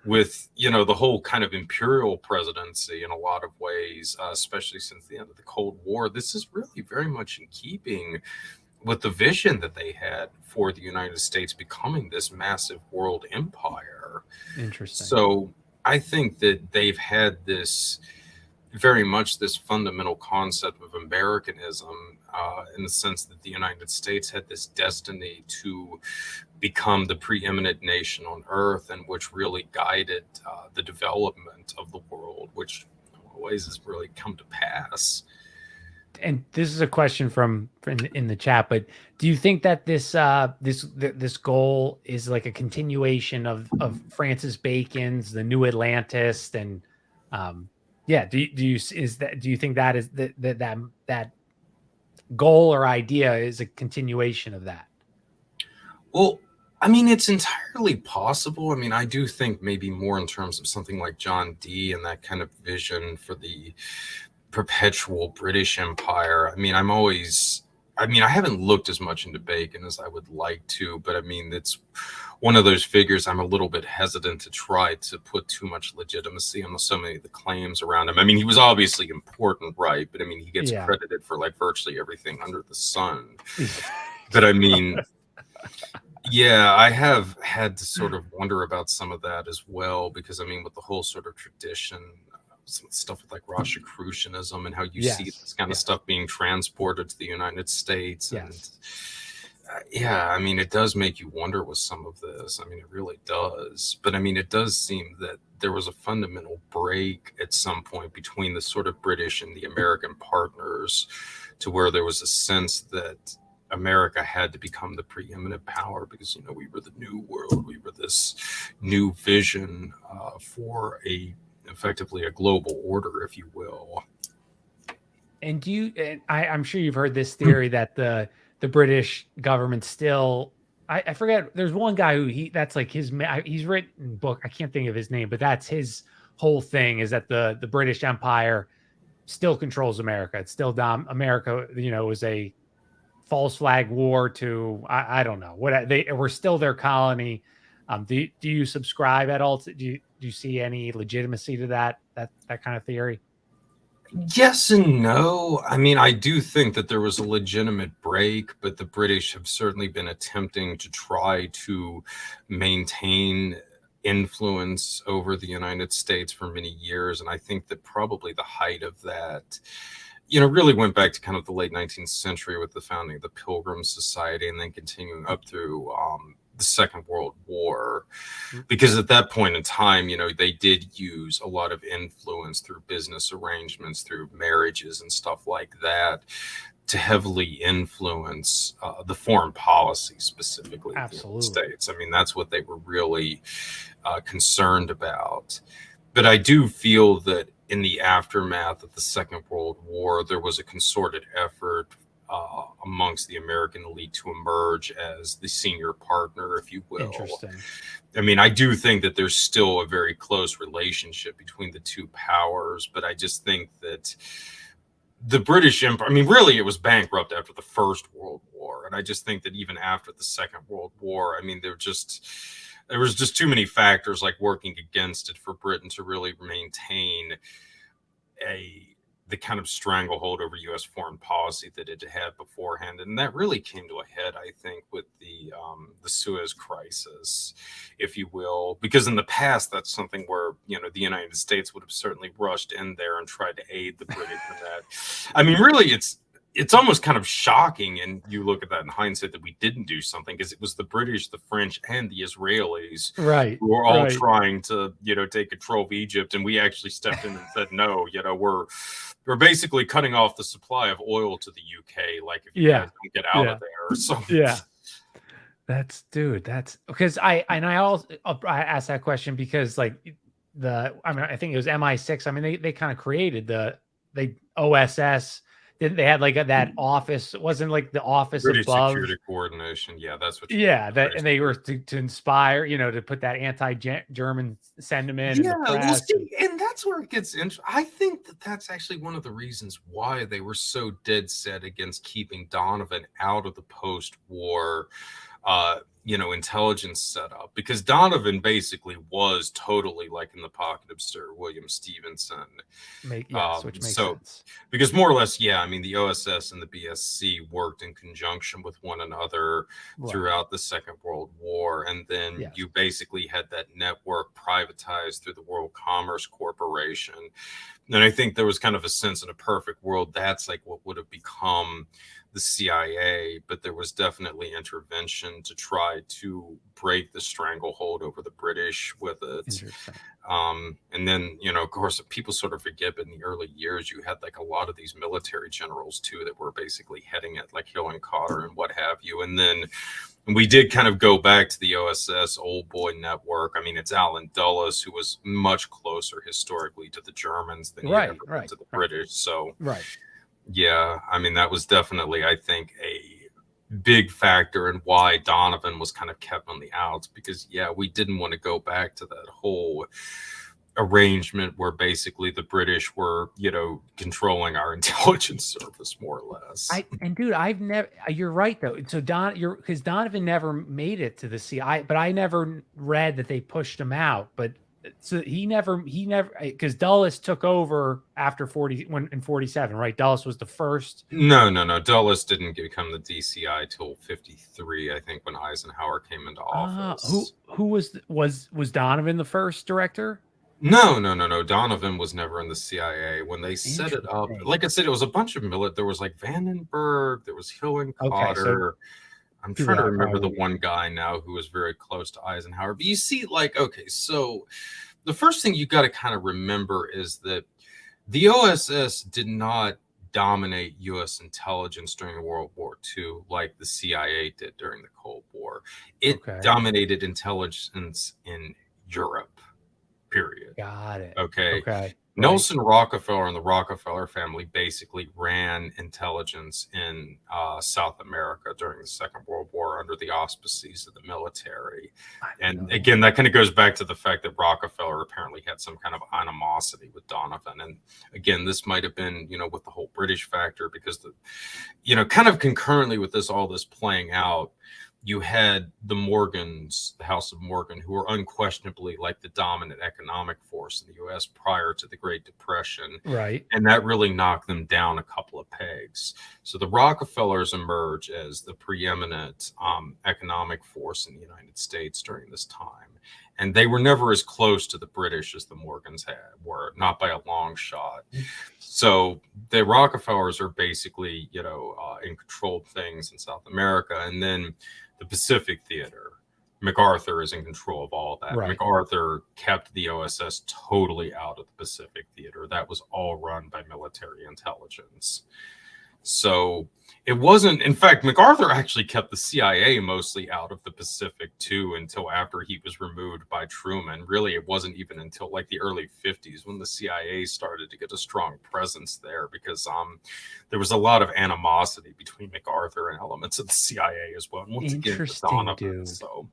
with, the whole kind of imperial presidency in a lot of ways, especially since the end of the Cold War, this is really very much in keeping with the vision that they had for the United States becoming this massive world empire. Interesting. So I think that they've had this very much this fundamental concept of Americanism in the sense that the United States had this destiny to become the preeminent nation on earth, and which really guided the development of the world, which in a lot of ways has really come to pass. And this is a question from in the chat, but do you think that this goal is like a continuation of Francis Bacon's The New Atlantis? And do you think that is that goal or idea is a continuation of that? Well, I mean, it's entirely possible. I mean, I do think maybe more in terms of something like John Dee and that kind of vision for the perpetual British Empire. I mean, I haven't looked as much into Bacon as I would like to, but I mean, it's one of those figures I'm a little bit hesitant to try to put too much legitimacy on so many of the claims around him. I mean, he was obviously important, right? But I mean, he gets credited for like virtually everything under the sun. But I mean, yeah, I have had to sort of wonder about some of that as well, because I mean, with the whole sort of tradition, some stuff with like Rosicrucianism and how you see this kind of stuff being transported to the United States. And I mean, it does make you wonder with some of this. I mean, it really does. But I mean, it does seem that there was a fundamental break at some point between the sort of British and the American partners, to where there was a sense that America had to become the preeminent power because, we were the new world. We were this new vision for effectively a global order, if you will. And I'm sure you've heard this theory that the the British government still. I forget. There's one guy who that's like he's written book. I can't think of his name, but that's his whole thing is that the British Empire still controls America. It's still America. Was a false flag war to I don't know what they were still their colony. Do you subscribe at all? Do you see any legitimacy to that kind of theory? Yes and no. I mean, I do think that there was a legitimate break, but the British have certainly been attempting to try to maintain influence over the United States for many years. And I think that probably the height of that, really went back to kind of the late 19th century with the founding of the Pilgrim Society and then continuing up through the Second World War, because at that point in time, they did use a lot of influence through business arrangements, through marriages and stuff like that, to heavily influence the foreign policy, specifically of the United States. I mean, that's what they were really concerned about. But I do feel that in the aftermath of the Second World War, there was a concerted effort amongst the American elite to emerge as the senior partner, if you will. Interesting. I mean, I do think that there's still a very close relationship between the two powers, but I just think that the British Empire, I mean, really, it was bankrupt after the First World War. And I just think that even after the Second World War, I mean, there was just too many factors like working against it for Britain to really maintain the kind of stranglehold over U.S. foreign policy that it had beforehand. And that really came to a head, I think, with the Suez Crisis, if you will, because in the past, that's something where, the United States would have certainly rushed in there and tried to aid the British in that. I mean, really, it's almost kind of shocking, and you look at that in hindsight, that we didn't do something, because it was the British, the French, and the Israelis who were all trying to, take control of Egypt, and we actually stepped in and said, no, we're basically cutting off the supply of oil to the UK, like if you guys don't get out of there or something. Yeah. That's because I asked that question because I think it was MI6. I mean, they kind of created the OSS. They had that office. It wasn't like the office British above security coordination. Yeah, that's what. And they were to inspire, to put that anti-German sentiment in the press. And that's where it gets interesting. I think that that's actually one of the reasons why they were so dead set against keeping Donovan out of the post-war intelligence setup, because Donovan basically was totally in the pocket of Sir William Stevenson. Which makes sense. Because more or less, I mean, the OSS and the BSC worked in conjunction with one another throughout the Second World War. And then you basically had that network privatized through the World Commerce Corporation. And I think there was kind of a sense in a perfect world, that's what would have become the CIA, but there was definitely intervention to try to break the stranglehold over the British with it. And then, of course, people sort of forget, but in the early years, you had a lot of these military generals too that were basically heading it, like Hill and Cotter and what have you. And then we did kind of go back to the OSS old boy network. I mean, it's Alan Dulles, who was much closer historically to the Germans than he ever was to the British. So, yeah, I mean, that was definitely, I think, a big factor in why Donovan was kind of kept on the outs, because, we didn't want to go back to that whole arrangement where basically the British were, controlling our intelligence service more or less. You're right though. So because Donovan never made it to the CIA, but I never read that they pushed him out. But so he never, because Dulles took over after in 47, right? Dulles was the first. No. Dulles didn't become the DCI till 53, I think, when Eisenhower came into office. Who was Donovan the first director? No. Donovan was never in the CIA when they set it up. Like I said, it was a bunch of there was Vandenberg, there was Hill and Cotter. I'm trying to remember the one guy now who was very close to Eisenhower. But you see, so the first thing you got to kind of remember is that the OSS did not dominate U.S. intelligence during World War II like the CIA did during the Cold War. It dominated intelligence in Europe. period. Got it. Okay. Okay. Right. Nelson Rockefeller and the Rockefeller family basically ran intelligence in South America during the Second World War under the auspices of the military. I didn't know And that. again, that kind of goes back to the fact that Rockefeller apparently had some kind of animosity with Donovan. And again, this might have been, with the whole British factor, because kind of concurrently with all this playing out, you had the Morgans, the House of Morgan, who were unquestionably like the dominant economic force in the U.S. prior to the Great Depression. Right. And that really knocked them down a couple of pegs. So the Rockefellers emerge as the preeminent economic force in the United States during this time. And they were never as close to the British as the Morgans were, not by a long shot. So the Rockefellers are basically, in control of things in South America. And then the Pacific Theater, MacArthur is in control of all that. Right. MacArthur kept the OSS totally out of the Pacific Theater. That was all run by military intelligence. So it wasn't, in fact, MacArthur actually kept the CIA mostly out of the Pacific too, until after he was removed by Truman. Really, it wasn't even until like the early 50s when the CIA started to get a strong presence there, because there was a lot of animosity between MacArthur and elements of the CIA as well. And once Interesting, again, Donovan, dude. So,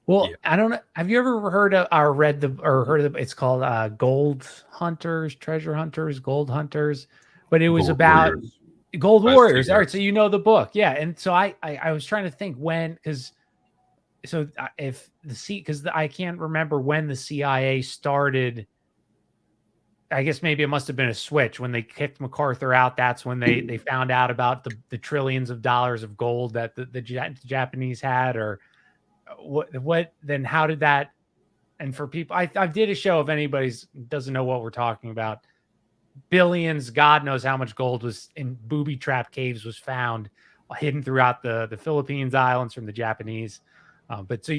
well, yeah. I don't know. Have you ever heard of or read heard of it's called Gold Hunters, Treasure Hunters, Gold Hunters, but it was about Warriors. Gold Warriors. All right, so you know the book, yeah. And so I was trying to think when, because I can't remember when the CIA started. I guess maybe it must have been a switch when they kicked MacArthur out. That's when they found out about the trillions of dollars of gold that the Japanese had, or what. Then how did that? And for people, I did a show. If anybody doesn't know what we're talking about. Billions, God knows how much gold was in booby trap caves was found hidden throughout the Philippines islands from the Japanese. But so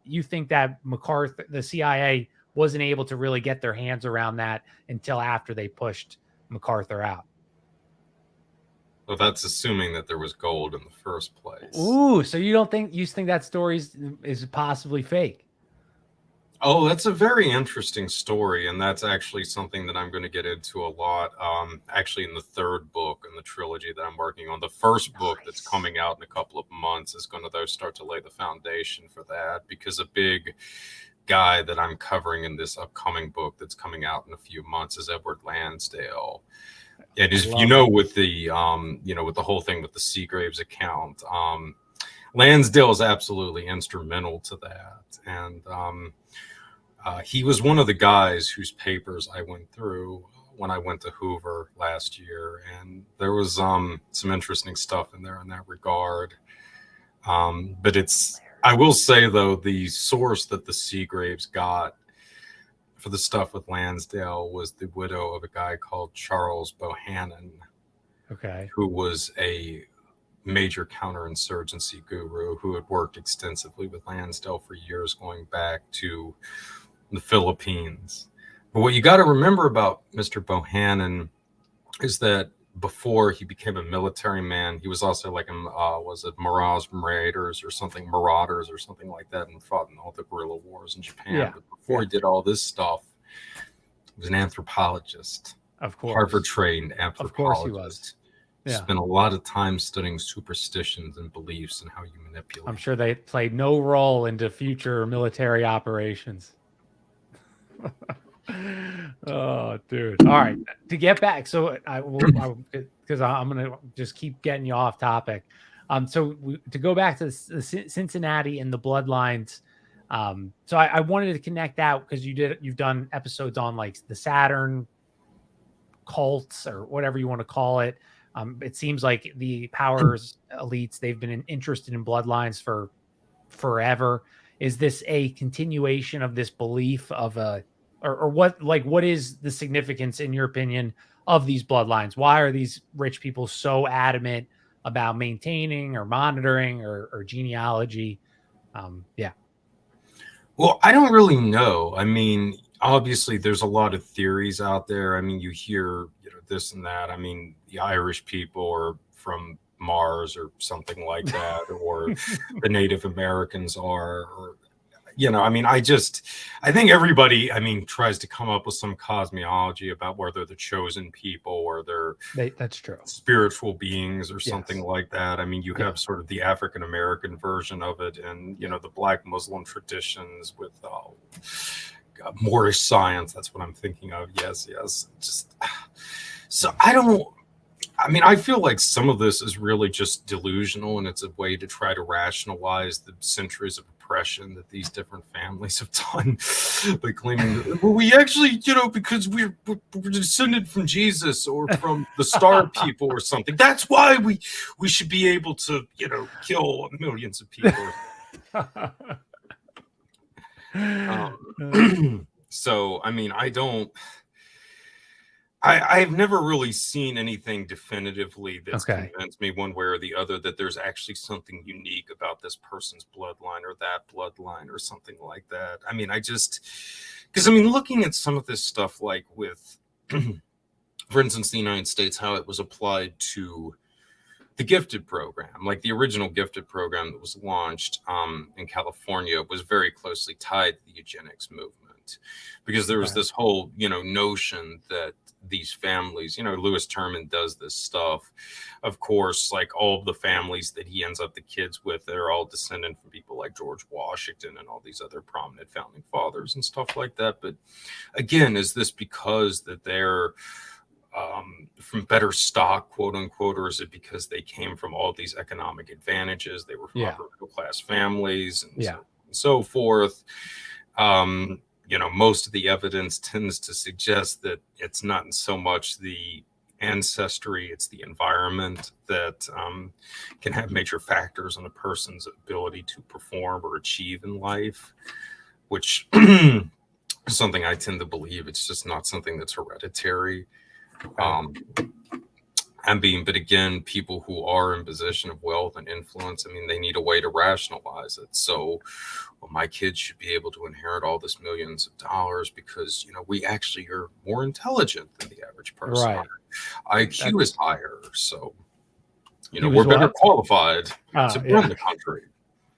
you think that MacArthur, the CIA, wasn't able to really get their hands around that until after they pushed MacArthur out? Well, that's assuming that there was gold in the first place. Ooh, so you think that story is possibly fake? Oh, that's a very interesting story, and that's actually something that I'm going to get into a lot. Actually, in the third book in the trilogy that I'm working on, the first book that's coming out in a couple of months is going to start to lay the foundation for that, because a big guy that I'm covering in this upcoming book that's coming out in a few months is Edward Lansdale. And as you know, with the with the whole thing with the Seagraves account, Lansdale is absolutely instrumental to that, and he was one of the guys whose papers I went through when I went to Hoover last year, and there was some interesting stuff in there in that regard. But I will say though, the source that the Seagraves got for the stuff with Lansdale was the widow of a guy called Charles Bohannon, okay, who was a major counterinsurgency guru who had worked extensively with Lansdale for years, going back to the Philippines. But what you got to remember about Mr. Bohannon is that before he became a military man, he was also like was it Marauders or something like that, and fought in all the guerrilla wars in Japan. Yeah. But before he did all this stuff, he was an anthropologist. Of course. Harvard trained anthropologist. Of course he was. Yeah. Spent a lot of time studying superstitions and beliefs and how you manipulate. I'm sure they played no role into future military operations. Oh, dude. All right. To get back, so because I'm going to just keep getting you off topic. To go back to the Cincinnati and the bloodlines. So I wanted to connect that because you've done episodes on like the Saturn cults or whatever you want to call it. It seems like the powers elites, they've been interested in bloodlines for forever. Is this a continuation of this belief of or what is the significance, in your opinion, of these bloodlines? Why are these rich people so adamant about maintaining or monitoring or genealogy? Yeah. Well, I don't really know. I mean, obviously there's a lot of theories out there. I mean, you hear, this and that. I mean, the Irish people are from Mars or something like that, or the Native Americans are, or, I mean, I think everybody, I mean, tries to come up with some cosmology about whether they're the chosen people or they're That's true. spiritual beings or something Yes. like that. I mean, you have sort of the African American version of it, and the Black Muslim traditions with Moorish science. That's what I'm thinking of. Yes. Just so I mean, I feel like some of this is really just delusional, and it's a way to try to rationalize the centuries of oppression that these different families have done by claiming that, well, we actually, because we're descended from Jesus or from the Star People or something. That's why we should be able to, kill millions of people. So, I mean, I've never really seen anything definitively that's convinced me one way or the other that there's actually something unique about this person's bloodline or that bloodline or something like that. I mean, because looking at some of this stuff, like with, for instance, the United States, how it was applied to the gifted program, like the original gifted program that was launched in California was very closely tied to the eugenics movement, because there was this whole, notion that these families, Lewis Terman does this stuff. Of course, like all of the families that he ends up the kids with, they're all descendant from people like George Washington and all these other prominent founding fathers and stuff like that. But again, is this because that they're from better stock, quote unquote, or is it because they came from all these economic advantages? They were from upper middle class families and so forth. Most of the evidence tends to suggest that it's not so much the ancestry, it's the environment that can have major factors on a person's ability to perform or achieve in life, which is something I tend to believe. It's just not something that's hereditary. But again, people who are in position of wealth and influence, I mean, they need a way to rationalize it. So, well, my kids should be able to inherit all this millions of dollars because, we actually are more intelligent than the average person. Right. Our IQ is higher. So, we're better qualified to run the country.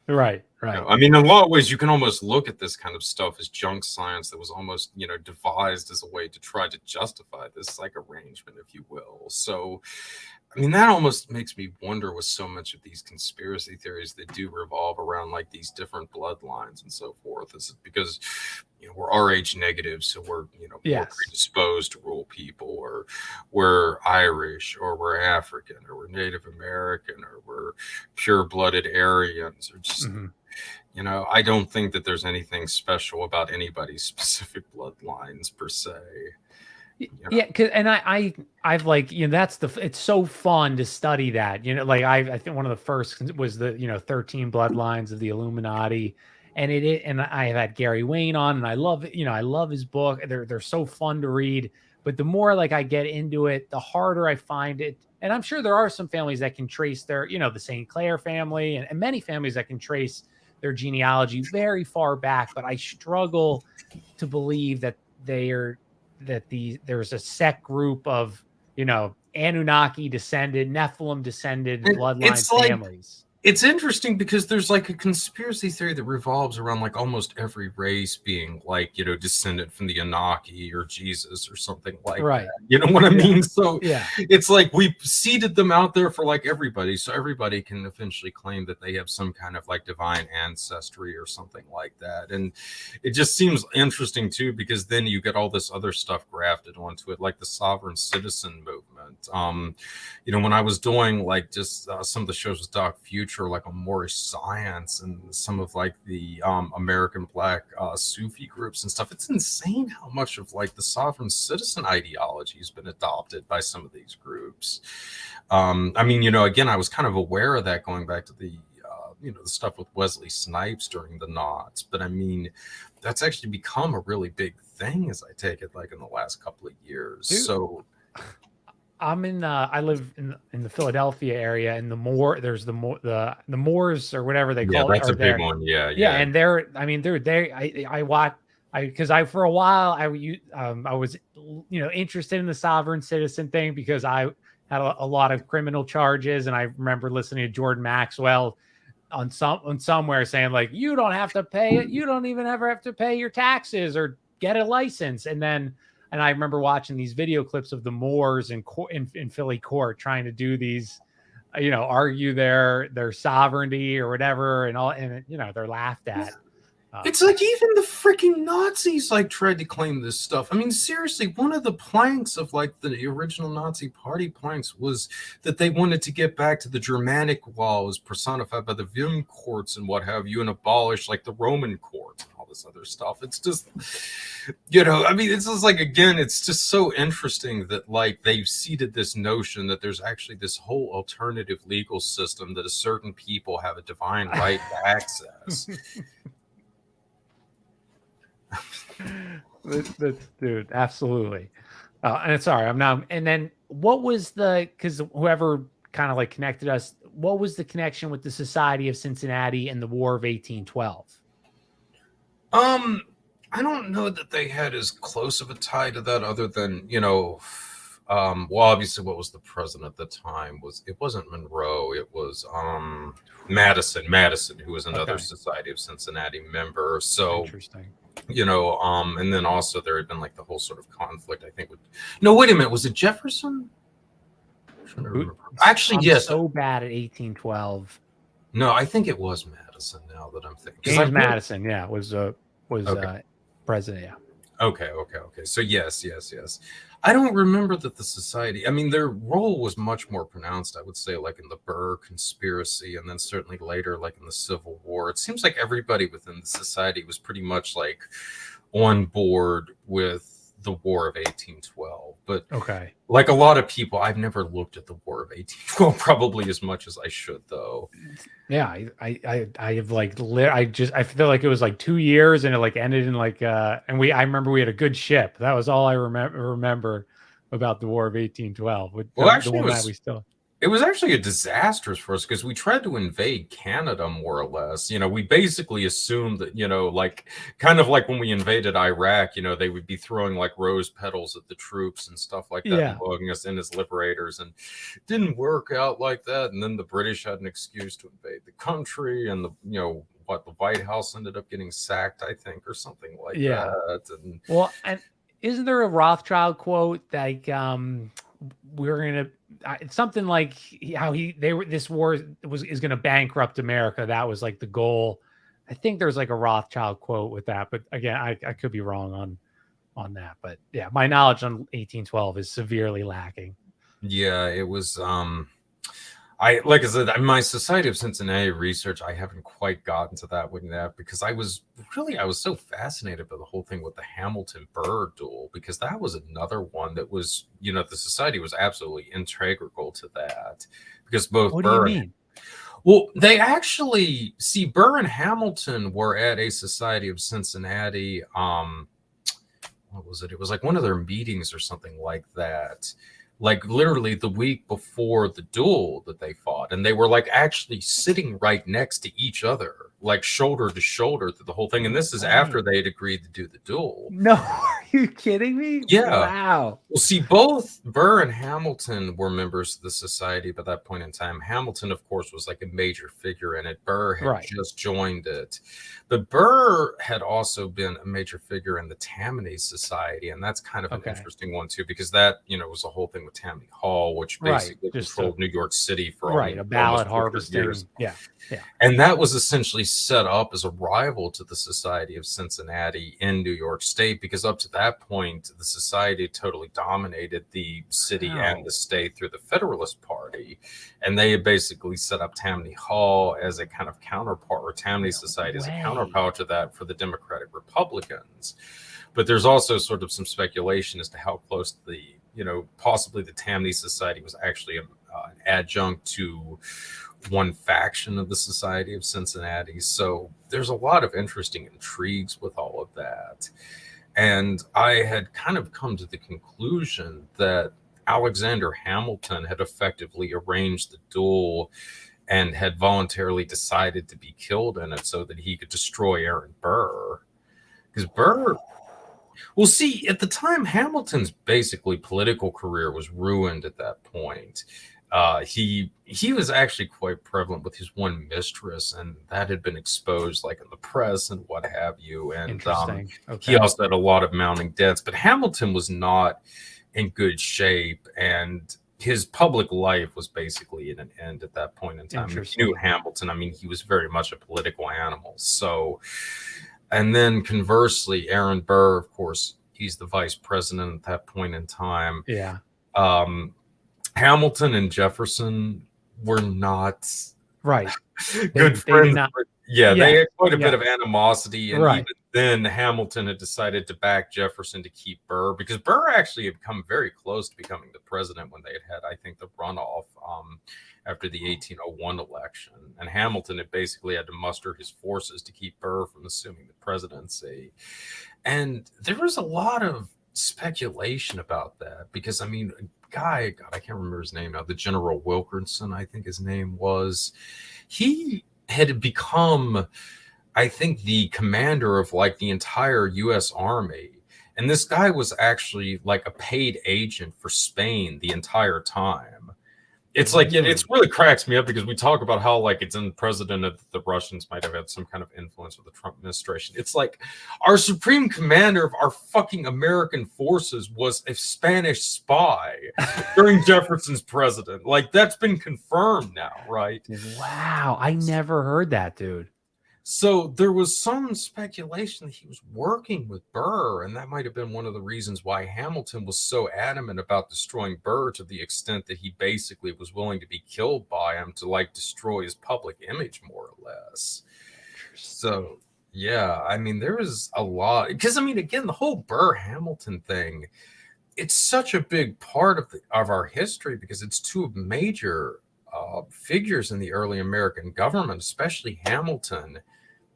Right. I mean, in a lot of ways, you can almost look at this kind of stuff as junk science that was almost, devised as a way to try to justify this like arrangement, if you will. So, I mean, that almost makes me wonder with so much of these conspiracy theories that do revolve around like these different bloodlines and so forth. Is it because, we're Rh negative, so we're, more predisposed to rule people, or we're Irish, or we're African, or we're Native American, or we're pure-blooded Aryans, or just, I don't think that there's anything special about anybody's specific bloodlines per se. Yeah, and I've like, it's so fun to study that, like I think one of the first was the 13 bloodlines of the Illuminati, and and I've had Gary Wayne on, and I love it, I love his book. They're so fun to read, but the more like I get into it, the harder I find it. And I'm sure there are some families that can trace their, the St. Clair family, and many families that can trace their genealogy very far back, but I struggle to believe that there's a set group of, Anunnaki descended, Nephilim descended bloodline families. It's interesting because there's like a conspiracy theory that revolves around like almost every race being like, descendant from the Anunnaki or Jesus or something like that. You know what I mean? So it's like we've seeded them out there for like everybody. So everybody can eventually claim that they have some kind of like divine ancestry or something like that. And it just seems interesting too, because then you get all this other stuff grafted onto it, like the sovereign citizen movement. When I was doing like just some of the shows with Doc Future, like on Moorish science and some of like the American Black Sufi groups and stuff, it's insane how much of like the sovereign citizen ideology has been adopted by some of these groups. I mean, again, I was kind of aware of that going back to the the stuff with Wesley Snipes during the Knots, but I mean, that's actually become a really big thing as I take it, like in the last couple of years. Dude. So I'm I live in the Philadelphia area, and there's the Moors or whatever they call it. Yeah, that's a big one. Yeah. And because for a while I was interested in the sovereign citizen thing because I had a lot of criminal charges, and I remember listening to Jordan Maxwell on somewhere saying like, you don't have to pay it. You don't even ever have to pay your taxes or get a license. And I remember watching these video clips of the Moors in Philly court trying to do these, argue their sovereignty or whatever, and all, and they're laughed at. It's like even the freaking Nazis like tried to claim this stuff. I mean, seriously, one of the planks of like the original Nazi party planks was that they wanted to get back to the Germanic laws personified by the Vim courts and what have you, and abolish like the Roman courts and all this other stuff. It's just, I mean, it's just like, again, it's just so interesting that like they've seeded this notion that there's actually this whole alternative legal system that a certain people have a divine right to access. That's dude, absolutely. And sorry, I'm now. And then what was because whoever kind of like connected us, what was the connection with the Society of Cincinnati and the War of 1812? I don't know that they had as close of a tie to that, other than well, obviously, what was the president at the time it wasn't Monroe, it was Madison, who was another Society of Cincinnati member. So interesting. And then also there had been like the whole sort of conflict, I think. No, wait a minute. Was it Jefferson? Actually, yes. So bad at 1812. No, I think it was Madison. Now that I'm thinking, James Madison, was president. Yeah. Okay. So yes. I don't remember that the society, I mean, their role was much more pronounced, I would say, like in the Burr conspiracy, and then certainly later, like in the Civil War. It seems like everybody within the society was pretty much like on board with the War of 1812. But like a lot of people, I've never looked at the War of 1812 probably as much as I should, though. Yeah, I have like I feel like it was like 2 years and it like ended in like I remember we had a good ship. That was all I remember about the War of 1812. Well, actually, it was actually a disaster for us because we tried to invade Canada more or less. We basically assumed that, like kind of like when we invaded Iraq, they would be throwing like rose petals at the troops and stuff like that, and loading us in as liberators, and it didn't work out like that. And then the British had an excuse to invade the country, and the White House ended up getting sacked, I think, or something like that. And and isn't there a Rothschild quote like we're gonna something like how this war is gonna bankrupt America? That was like the goal. I think there's like a Rothschild quote with that, but again, I could be wrong on that. But yeah, my knowledge on 1812 is severely lacking. Yeah, it was like I said, my Society of Cincinnati research, I haven't quite gotten to that with that because I was so fascinated by the whole thing with the Hamilton-Burr duel, because that was another one that was, the society was absolutely integral to that, because both What Burr do you mean? Well, they actually see Burr and Hamilton were at a Society of Cincinnati. What was it? It was like one of their meetings or something like that. Like literally the week before the duel that they fought, and they were like actually sitting right next to each other, like shoulder to shoulder through the whole thing. And this is after they had agreed to do the duel. No, are you kidding me? Yeah. Wow. Well, see, both Burr and Hamilton were members of the society by that point in time. Hamilton, of course, was like a major figure in it. Burr had just joined it. But Burr had also been a major figure in the Tammany Society. And that's kind of an interesting one, too, because that, was a whole thing with Tammany Hall, which basically controlled New York City for a ballot harvesting years. Yeah. And that was essentially set up as a rival to the Society of Cincinnati in New York State, because up to that point, the society totally dominated the city and the state through the Federalist Party. And they had basically set up Tammany Hall as a kind of counterpart, or Tammany Society as a counterpart to that for the Democratic Republicans. But there's also sort of some speculation as to how close possibly the Tammany Society was actually an adjunct to one faction of the Society of Cincinnati. So there's a lot of interesting intrigues with all of that. And I had kind of come to the conclusion that Alexander Hamilton had effectively arranged the duel and had voluntarily decided to be killed in it so that he could destroy Aaron Burr. Because Burr, well, see, at the time, Hamilton's basically political career was ruined at that point. he was actually quite prevalent with his one mistress, and that had been exposed like in the press and what have you. And Interesting. he Okay. also had a lot of mounting debts, but Hamilton was not in good shape, and his public life was basically at an end at that point in time. If you knew Interesting. Hamilton, I mean, he was very much a political animal. So, and then conversely, Aaron Burr, of course, he's the vice president at that point in time. Yeah. Um, Hamilton and Jefferson were not Right. good They friends. did not. Yeah, Yeah. they had quite a bit Yeah. of animosity, and Right. even then, Hamilton had decided to back Jefferson to keep Burr, because Burr actually had come very close to becoming the president when they had, I think, the runoff after the 1801 election, and Hamilton had basically had to muster his forces to keep Burr from assuming the presidency. And there was a lot of speculation about that, because I mean, God, I can't remember his name now. The General Wilkinson, I think his name was. He had become, I think, the commander of like the entire U.S. Army. And this guy was actually like a paid agent for Spain the entire time. It's like, it's really cracks me up, because we talk about how like it's unprecedented that the Russians might have had some kind of influence with the Trump administration. It's like our supreme commander of our fucking American forces was a Spanish spy during Jefferson's president. Like, that's been confirmed now, right? Wow. I never heard that, dude. So there was some speculation that he was working with Burr, and that might have been one of the reasons why Hamilton was so adamant about destroying Burr, to the extent that he basically was willing to be killed by him to like destroy his public image, more or less. So yeah, I mean, there was a lot, because I mean, again, the whole Burr Hamilton thing, it's such a big part of our history, because it's two major figures in the early American government, especially Hamilton.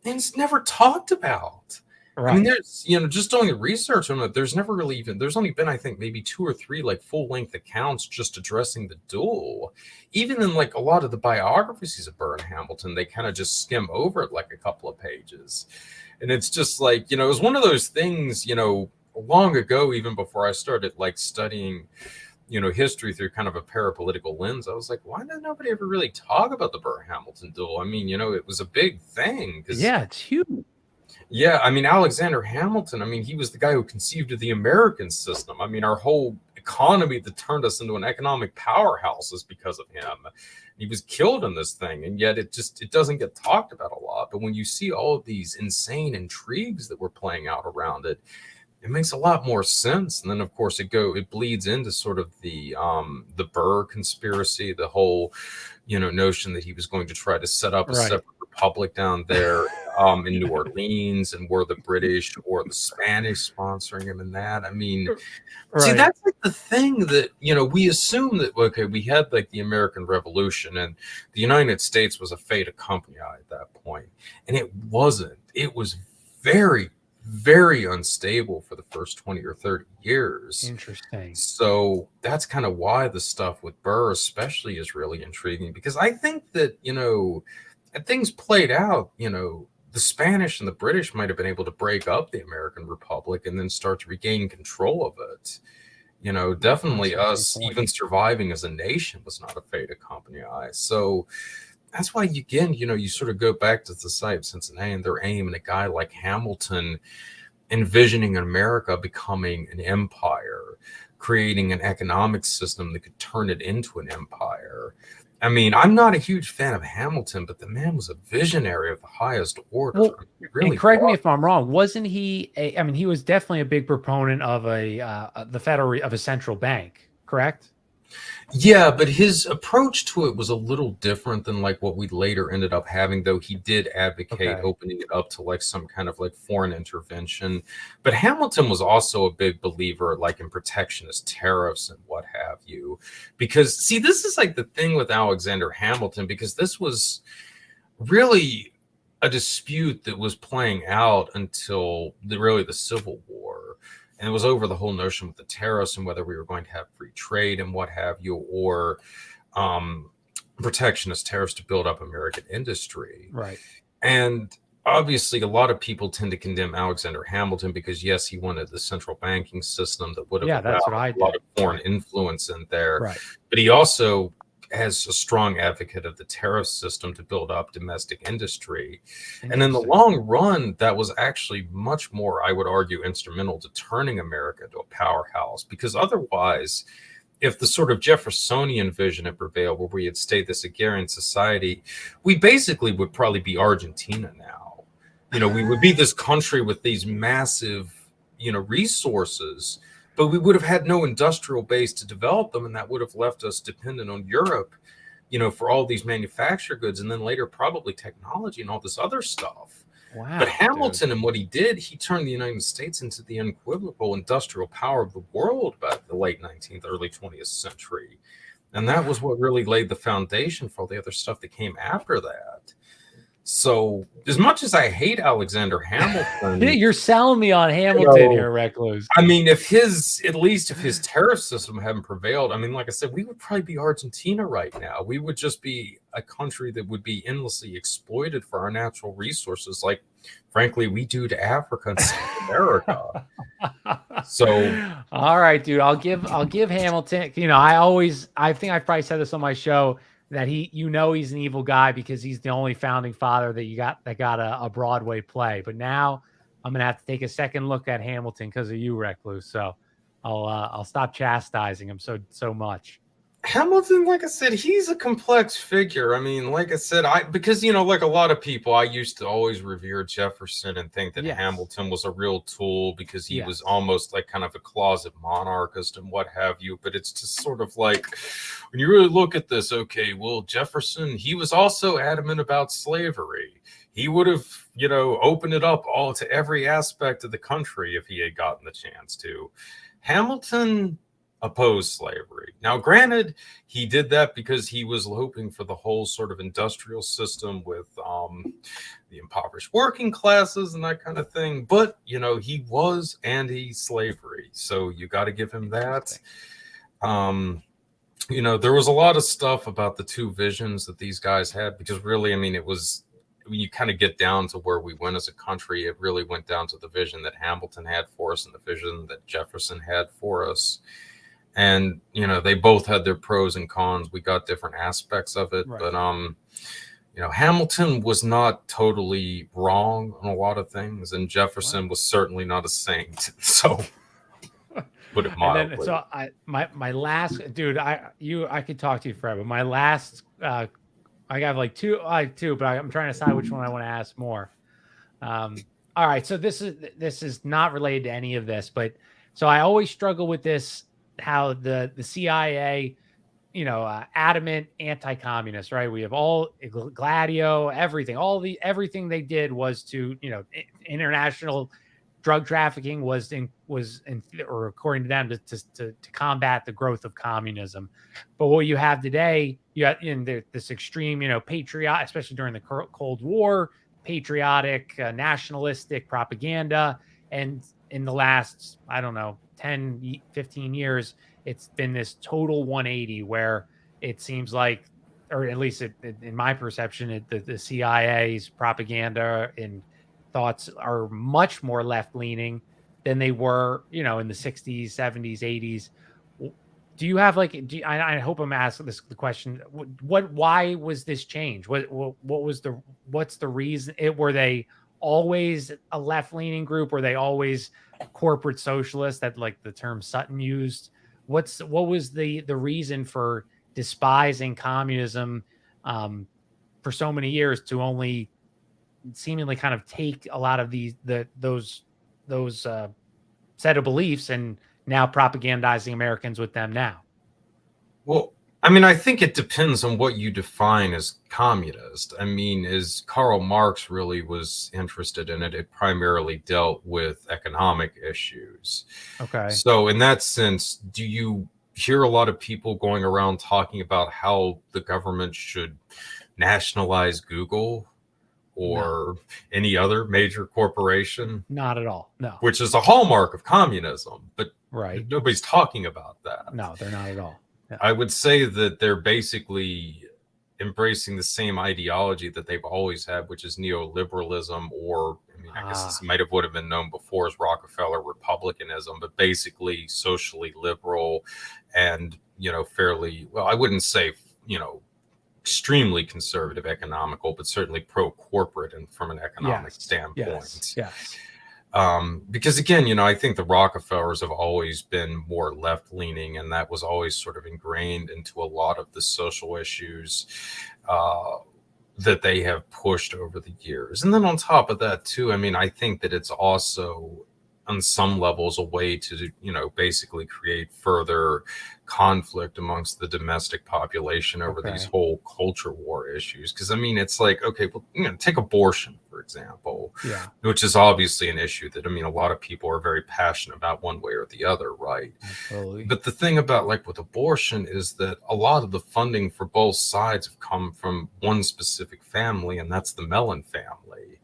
And it's never talked about. Right. I mean, there's, just doing the research on it, there's never really there's only been, I think, maybe 2 or 3 like full-length accounts just addressing the duel. Even in like a lot of the biographies of Burr and Hamilton, they kind of just skim over it like a couple of pages. And it's just like, it was one of those things, long ago, even before I started like studying history through kind of a parapolitical lens, I was like, why did nobody ever really talk about the Burr-Hamilton duel? I mean, it was a big thing. Yeah, it's huge. Yeah, I mean, Alexander Hamilton, I mean, he was the guy who conceived of the American system. I mean, our whole economy that turned us into an economic powerhouse is because of him. He was killed in this thing, and yet it doesn't get talked about a lot. But when you see all of these insane intrigues that were playing out around it, it makes a lot more sense. And then, of course, it bleeds into sort of the Burr conspiracy, the whole, notion that he was going to try to set up a separate republic down there in New Orleans, and were the British or the Spanish sponsoring him in that. I mean, see, that's like the thing that, we assume that, okay, we had like the American Revolution, and the United States was a fait accompli at that point. And it wasn't. It was very, very unstable for the first 20 or 30 years. Interesting. So that's kind of why the stuff with Burr especially is really intriguing, because I think that, things played out, the Spanish and the British might have been able to break up the American Republic and then start to regain control of it. Definitely us even surviving as a nation was not a fait accompli. So that's why, again, you sort of go back to the site of Cincinnati and their aim, and a guy like Hamilton envisioning America becoming an empire, creating an economic system that could turn it into an empire. I mean, I'm not a huge fan of Hamilton, but the man was a visionary of the highest order. Well, and correct me if I'm wrong. Wasn't he? I mean, he was definitely a big proponent of a central bank, correct? Yeah, but his approach to it was a little different than like what we later ended up having, though he did advocate opening it up to like some kind of like foreign intervention. But Hamilton was also a big believer like in protectionist tariffs and what have you. Because see, this is like the thing with Alexander Hamilton, because this was really a dispute that was playing out until the Civil War. And it was over the whole notion with the tariffs and whether we were going to have free trade and what have you, or protectionist tariffs to build up American industry. Right. And obviously, a lot of people tend to condemn Alexander Hamilton because, yes, he wanted the central banking system that would have that's what I a lot of foreign influence in there. Right. But he also as a strong advocate of the tariff system to build up domestic industry. And in the Interesting. long run, that was actually much more, I would argue, instrumental to turning America into a powerhouse, because otherwise, if the sort of Jeffersonian vision had prevailed, where we had stayed this agrarian society, we basically would probably be Argentina now. We would be this country with these massive, resources, but we would have had no industrial base to develop them, and that would have left us dependent on Europe, for all these manufactured goods, and then later probably technology and all this other stuff. Wow. But Hamilton, and what he did, he turned the United States into the unequivocal industrial power of the world by the late 19th, early 20th century. And that was what really laid the foundation for all the other stuff that came after that. So as much as I hate Alexander Hamilton, You're selling me on Hamilton here, Recluse. I mean, if his tariff system hadn't prevailed, I mean, like I said, we would probably be Argentina right now. We would just be a country that would be endlessly exploited for our natural resources, like, frankly, we do to Africa and South America. So, all right, dude, I'll give Hamilton. I think I probably said this on my show, that he's an evil guy because he's the only founding father that got a Broadway play. But now I'm gonna have to take a second look at Hamilton because of you, Recluse. So I'll stop chastising him so much. Hamilton, like I said, he's a complex figure. I mean, like I said, because like a lot of people, I used to always revere Jefferson and think that Hamilton was a real tool because he was almost like kind of a closet monarchist and what have you. But it's just sort of like, when you really look at this, okay, well, Jefferson, he was also adamant about slavery. He would have, opened it up all to every aspect of the country if he had gotten the chance to. Hamilton opposed slavery. Now, granted, he did that because he was hoping for the whole sort of industrial system with the impoverished working classes and that kind of thing. But, he was anti-slavery. So you got to give him that. There was a lot of stuff about the two visions that these guys had, because really, I mean, it was, when you kind of get down to where we went as a country, it really went down to the vision that Hamilton had for us and the vision that Jefferson had for us. And, they both had their pros and cons. We got different aspects of it. Right. But, Hamilton was not totally wrong on a lot of things. And Jefferson was certainly not a saint. So, put it mildly. And then, my last, dude, I could talk to you forever. My last, I got like two, but I'm trying to decide which one I want to ask more. All right. So this is not related to any of this, but so I always struggle with this, how the CIA, adamant anti-communist, right? We have all Gladio, everything, everything they did was to, international drug trafficking was according to them to combat the growth of communism. But what you have today, you have in this extreme, patriot, especially during the Cold War, patriotic, nationalistic propaganda. And in the last, I don't know, 10, 15 years, it's been this total 180 where it seems like, or at least in my perception, the CIA's propaganda and thoughts are much more left-leaning than they were, in the 60s, 70s, 80s. Do you have I hope I'm asking the question, why was this change? What's the reason? Were they always a left-leaning group? Were they always corporate socialists, that like the term Sutton used? What was the reason for despising communism for so many years, to only seemingly kind of take a lot of those set of beliefs and now propagandizing Americans with them now? Well, I mean, I think it depends on what you define as communist. I mean, as Karl Marx really was interested in it, it primarily dealt with economic issues. Okay. So in that sense, do you hear a lot of people going around talking about how the government should nationalize Google or any other major corporation? Not at all. No. Which is a hallmark of communism, but right. Nobody's talking about that. No, they're not at all. Yeah. I would say that they're basically embracing the same ideology that they've always had, which is neoliberalism, or I guess this would have been known before as Rockefeller republicanism, but basically socially liberal and, fairly, well, I wouldn't say extremely conservative economical, but certainly pro-corporate and from an economic standpoint. Yes. Because again, I think the Rockefellers have always been more left-leaning, and that was always sort of ingrained into a lot of the social issues that they have pushed over the years. And then on top of that too, I mean, I think that it's also on some levels a way to, basically create further conflict amongst the domestic population over these whole culture war issues. Because I mean, it's like, okay, well, take abortion, for example, which is obviously an issue that, I mean, a lot of people are very passionate about one way or the other, right? Absolutely. But the thing about like with abortion is that a lot of the funding for both sides have come from one specific family, and that's the Mellon family,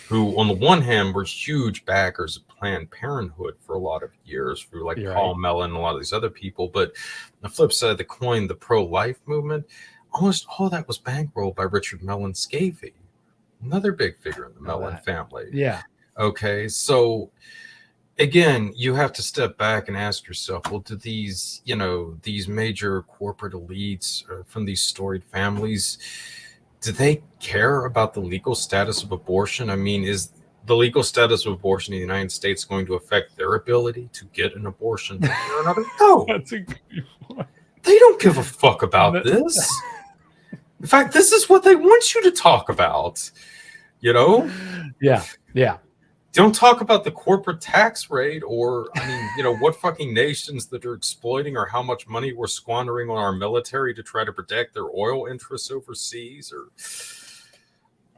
who on the one hand were huge backers of Planned Parenthood for a lot of years, through like Paul Mellon and a lot of these other people. But on the flip side of the coin, the pro-life movement, almost all that was bankrolled by Richard Mellon Scafee, another big figure in the Mellon family. Yeah. Okay, so again, you have to step back and ask yourself, well, do these, these major corporate elites from these storied families, do they care about the legal status of abortion? I mean, is the legal status of abortion in the United States going to affect their ability to get an abortion or another? No. That's a good point. They don't give a fuck about this. In fact, this is what they want you to talk about, Yeah. Don't talk about the corporate tax rate, or, I mean, what fucking nations that are exploiting, or how much money we're squandering on our military to try to protect their oil interests overseas, or.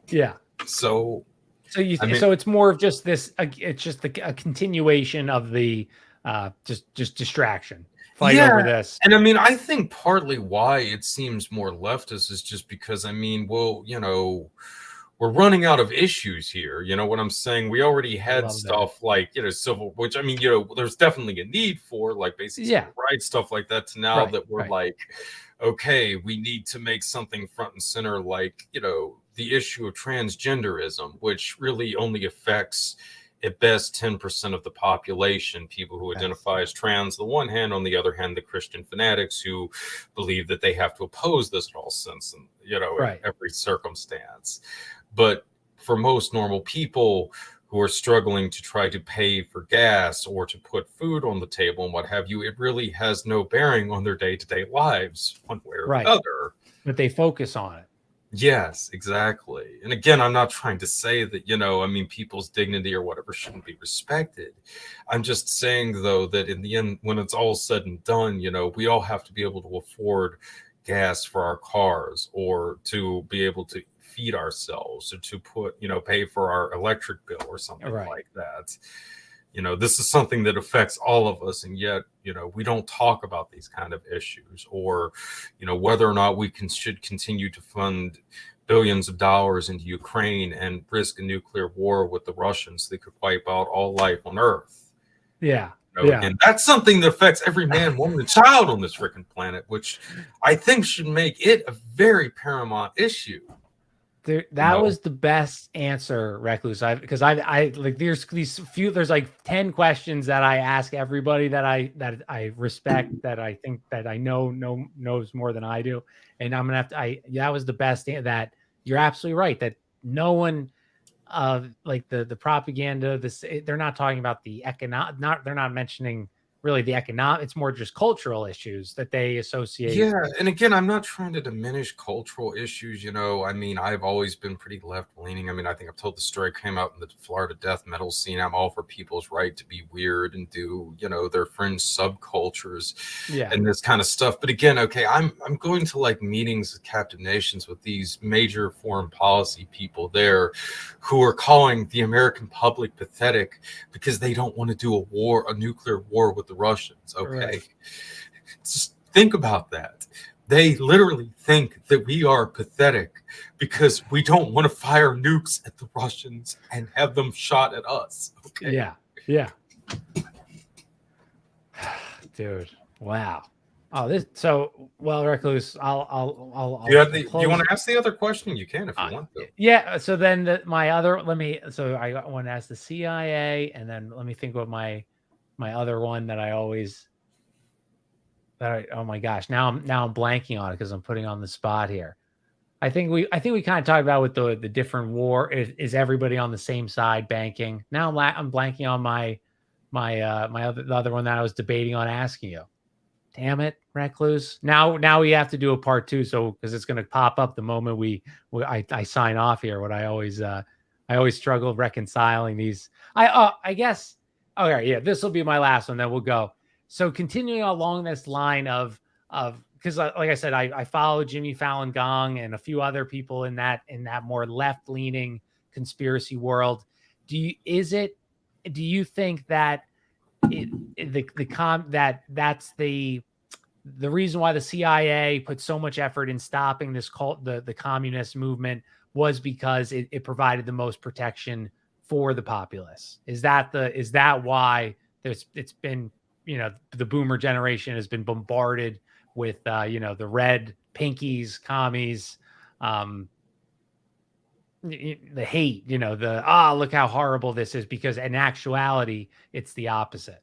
Yeah. So it's more of just this, it's just a continuation of the just distraction. Fight over this. And I mean, I think partly why it seems more leftist is just because, I mean, well, we're running out of issues here. You know what I'm saying? We already had stuff like, civil, which, I mean, there's definitely a need for, like, basic civil rights, stuff like that, to now that we're like, okay, we need to make something front and center, like, the issue of transgenderism, which really only affects at best 10% of the population, people who identify as trans, on the one hand, on the other hand, the Christian fanatics who believe that they have to oppose this in all sense and, in every circumstance. But for most normal people who are struggling to try to pay for gas or to put food on the table and what have you, it really has no bearing on their day-to-day lives one way or the other. But they focus on it. Yes, exactly. And again, I'm not trying to say that, I mean, people's dignity or whatever shouldn't be respected. I'm just saying, though, that in the end, when it's all said and done, we all have to be able to afford gas for our cars, or to be able to feed ourselves, or to put, pay for our electric bill or something like that. This is something that affects all of us, and yet, we don't talk about these kind of issues, or, whether or not we should continue to fund billions of dollars into Ukraine and risk a nuclear war with the Russians that could wipe out all life on Earth. Yeah. And that's something that affects every man, woman, and child on this freaking planet, which I think should make it a very paramount issue. That was the best answer, Recluse. Because I like, there's like 10 questions that I ask everybody that I respect, that I think that I knows more than I do, and I'm gonna have to. That was the best. That you're absolutely right. That no one, like the propaganda, they're not talking about the economic. They're not mentioning really the economic. It's more just cultural issues that they associate. Yeah, and again, I'm not trying to diminish cultural issues. I mean, I've always been pretty left-leaning. I mean, I think I've told the story. I came out in the Florida death metal scene. I'm all for people's right to be weird and do, their fringe subcultures and this kind of stuff. But again, okay, I'm going to like meetings with captive nations with these major foreign policy people there, who are calling the American public pathetic because they don't want to do a nuclear war with the Russians. Okay, just think about that. They literally think that we are pathetic because we don't want to fire nukes at the Russians and have them shot at us. Okay. Yeah. Dude, wow. Oh, Recluse, I'll you want to ask the other question? You can if you want to. Yeah. So then I want to ask the CIA, and then let me think of my other one that I always. Oh my gosh, now I'm blanking on it because I'm putting on the spot here. I think we kind of talked about with the different war. Is everybody on the same side banking? Now I'm blanking on the other one that I was debating on asking you. Damn it, Recluse. Now we have to do a part 2, so because it's going to pop up the moment I sign off here. What I always struggle reconciling these. I guess. Okay, yeah, this will be my last one. Then we'll go. So continuing along this line of because like I said, I follow Jimmy Fallon Gong and a few other people in that more left leaning conspiracy world. Do you think that that's the reason why the CIA put so much effort in stopping this the communist movement was because it provided the most protection for the populace? Is that why it's been, the boomer generation has been bombarded with the red pinkies, commies, the hate, look how horrible this is, because in actuality it's the opposite.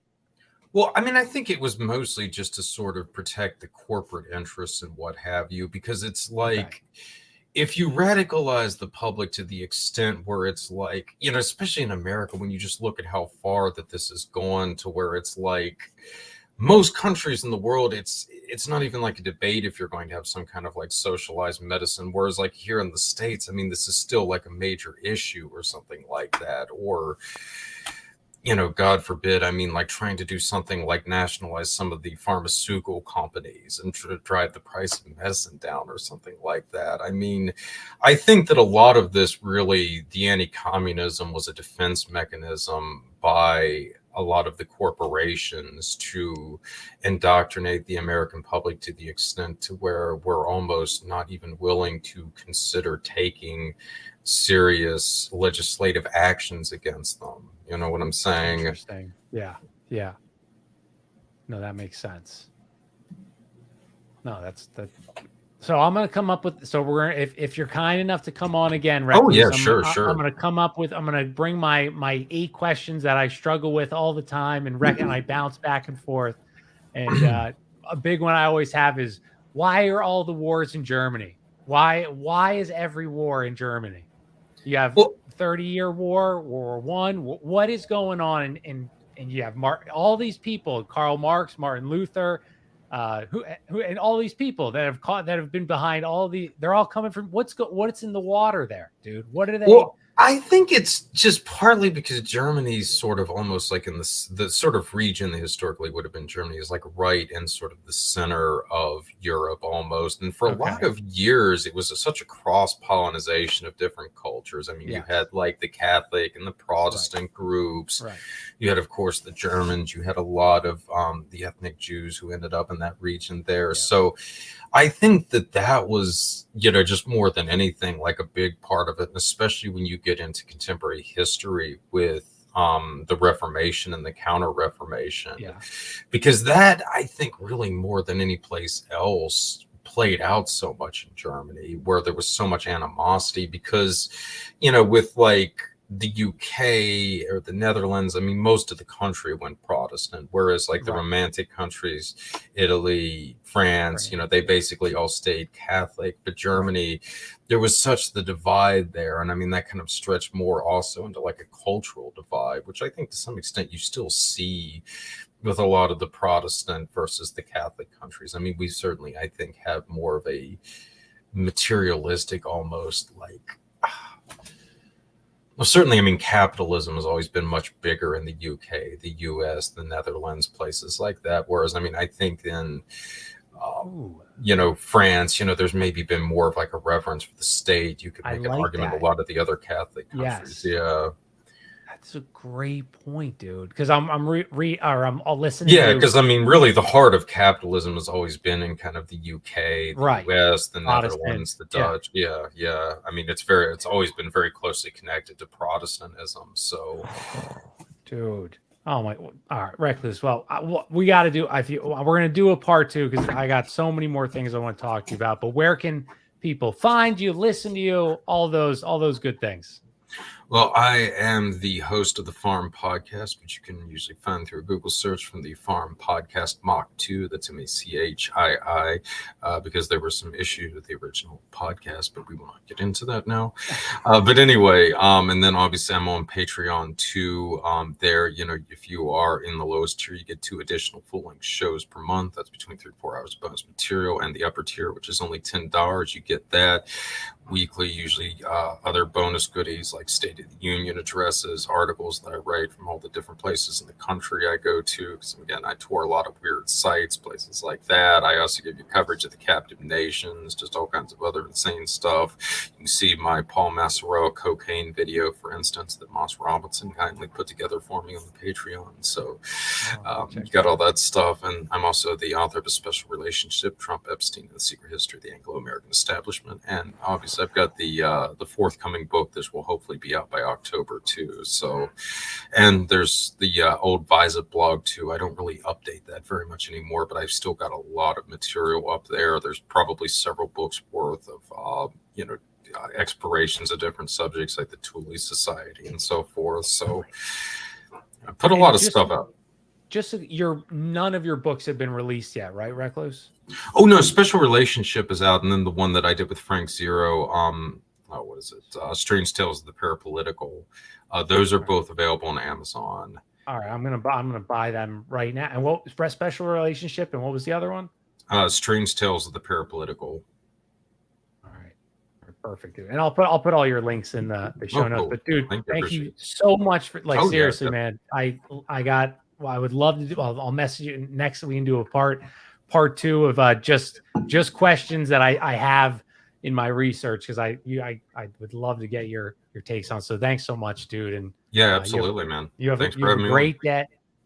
Well, I mean, I think it was mostly just to sort of protect the corporate interests and what have you, because it's like, if you radicalize the public to the extent where it's like, especially in America, when you just look at how far that this has gone to where it's like most countries in the world, it's not even like a debate if you're going to have some kind of like socialized medicine. Whereas like here in the States, I mean, this is still like a major issue or something like that. Or, God forbid, I mean, like trying to do something like nationalize some of the pharmaceutical companies and try to drive the price of medicine down or something like that. I mean, I think that a lot of this really, the anti-communism was a defense mechanism by a lot of the corporations to indoctrinate the American public to the extent to where we're almost not even willing to consider taking serious legislative actions against them. You know what I'm saying? Interesting. Yeah. No, that makes sense. No, that's. So I'm gonna come up with. So we're gonna, if you're kind enough to come on again, Recluse, oh yeah, sure. I'm gonna bring my 8 questions that I struggle with all the time, and I bounce back and forth. And a big one I always have is, why are all the wars in Germany? Why is every war in Germany? You have 30-year war, World War I. What is going on? And you have all these people, Karl Marx, Martin Luther, who and all these people that have been behind they're all coming from what's in the water there, dude? What are they? Well, I think it's just partly because Germany's sort of almost like in the sort of region that historically would have been Germany is like right in sort of the center of Europe almost. And for a lot of years, it was such a cross-pollination of different cultures. I mean, you had like the Catholic and the Protestant groups. Right. You had, of course, the Germans. You had a lot of the ethnic Jews who ended up in that region there. Yeah. So I think that was, just more than anything, like a big part of it, and especially when you get into contemporary history with the Reformation and the Counter-Reformation. Yeah. Because that, I think, really more than any place else played out so much in Germany, where there was so much animosity because, with like the UK or the Netherlands, I mean, most of the country went Protestant, whereas like the Romantic countries, Italy, France, they basically all stayed Catholic. But Germany, there was such the divide there. And I mean, that kind of stretched more also into like a cultural divide, which I think to some extent you still see with a lot of the Protestant versus the Catholic countries. I mean, we certainly, I think, have more of a materialistic, almost like, well, certainly, I mean, capitalism has always been much bigger in the UK, the US, the Netherlands, places like that. Whereas, I mean, I think in, France, there's maybe been more of like a reverence for the state. You could make an argument a lot of the other Catholic countries. Yeah. That's a great point, dude. Because I'm listening. Yeah, because I mean, really, the heart of capitalism has always been in kind of the UK, the US, the Netherlands, the Dutch. Yeah. I mean, it's always been very closely connected to Protestantism. So, dude. Oh my! All right, Recluse. Well, we got to do. We're gonna do a part 2 because I got so many more things I want to talk to you about. But where can people find you, listen to you, all those good things? Well, I am the host of the Farm Podcast, which you can usually find through a Google search from the Farm Podcast Mach 2. That's MACHII, because there were some issues with the original podcast, but we will not get into that now. But anyway, and then obviously I'm on Patreon too. There, if you are in the lowest tier, you get 2 additional full-length shows per month. That's between 3 to 4 hours of bonus material. And the upper tier, which is only $10, you get that weekly, usually other bonus goodies like State of the Union addresses, articles that I write from all the different places in the country I go to. Because again, I tour a lot of weird sites, places like that. I also give you coverage of the captive nations, just all kinds of other insane stuff. You can see my Paul Massaroa cocaine video, for instance, that Moss Robinson kindly put together for me on the Patreon. So you got all that stuff. And I'm also the author of A Special Relationship, Trump, Epstein, and the Secret History of the Anglo-American Establishment. And obviously I've got the forthcoming book. This will hopefully be out by October too. So, and there's the old Visa blog too. I don't really update that very much anymore, but I've still got a lot of material up there. There's probably several books worth of explorations of different subjects like the Thule Society and so forth. So I put a lot of stuff out. Just none of your books have been released yet, right, Recluse? Oh no, Special Relationship is out, and then the one that I did with Frank Zero, what is it? Strange Tales of the Parapolitical. Those are both available on Amazon. All right, I'm gonna buy them right now. And what was Special Relationship, and what was the other one? Strange Tales of the Parapolitical. All right, perfect, dude. And I'll put all your links in the show notes. Cool. But dude, thank you so much for seriously, man. I would love to do. I'll message you next. We can do a part 2 of just questions that I have in my research, because I would love to get your takes on. So thanks so much, dude. And yeah, absolutely, man. You have a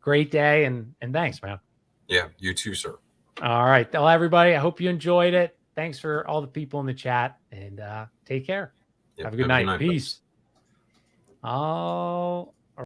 great day, and thanks, man. Yeah, you too, sir. All right, well, everybody, I hope you enjoyed it. Thanks for all the people in the chat, and take care. Have a good night. Peace. Oh.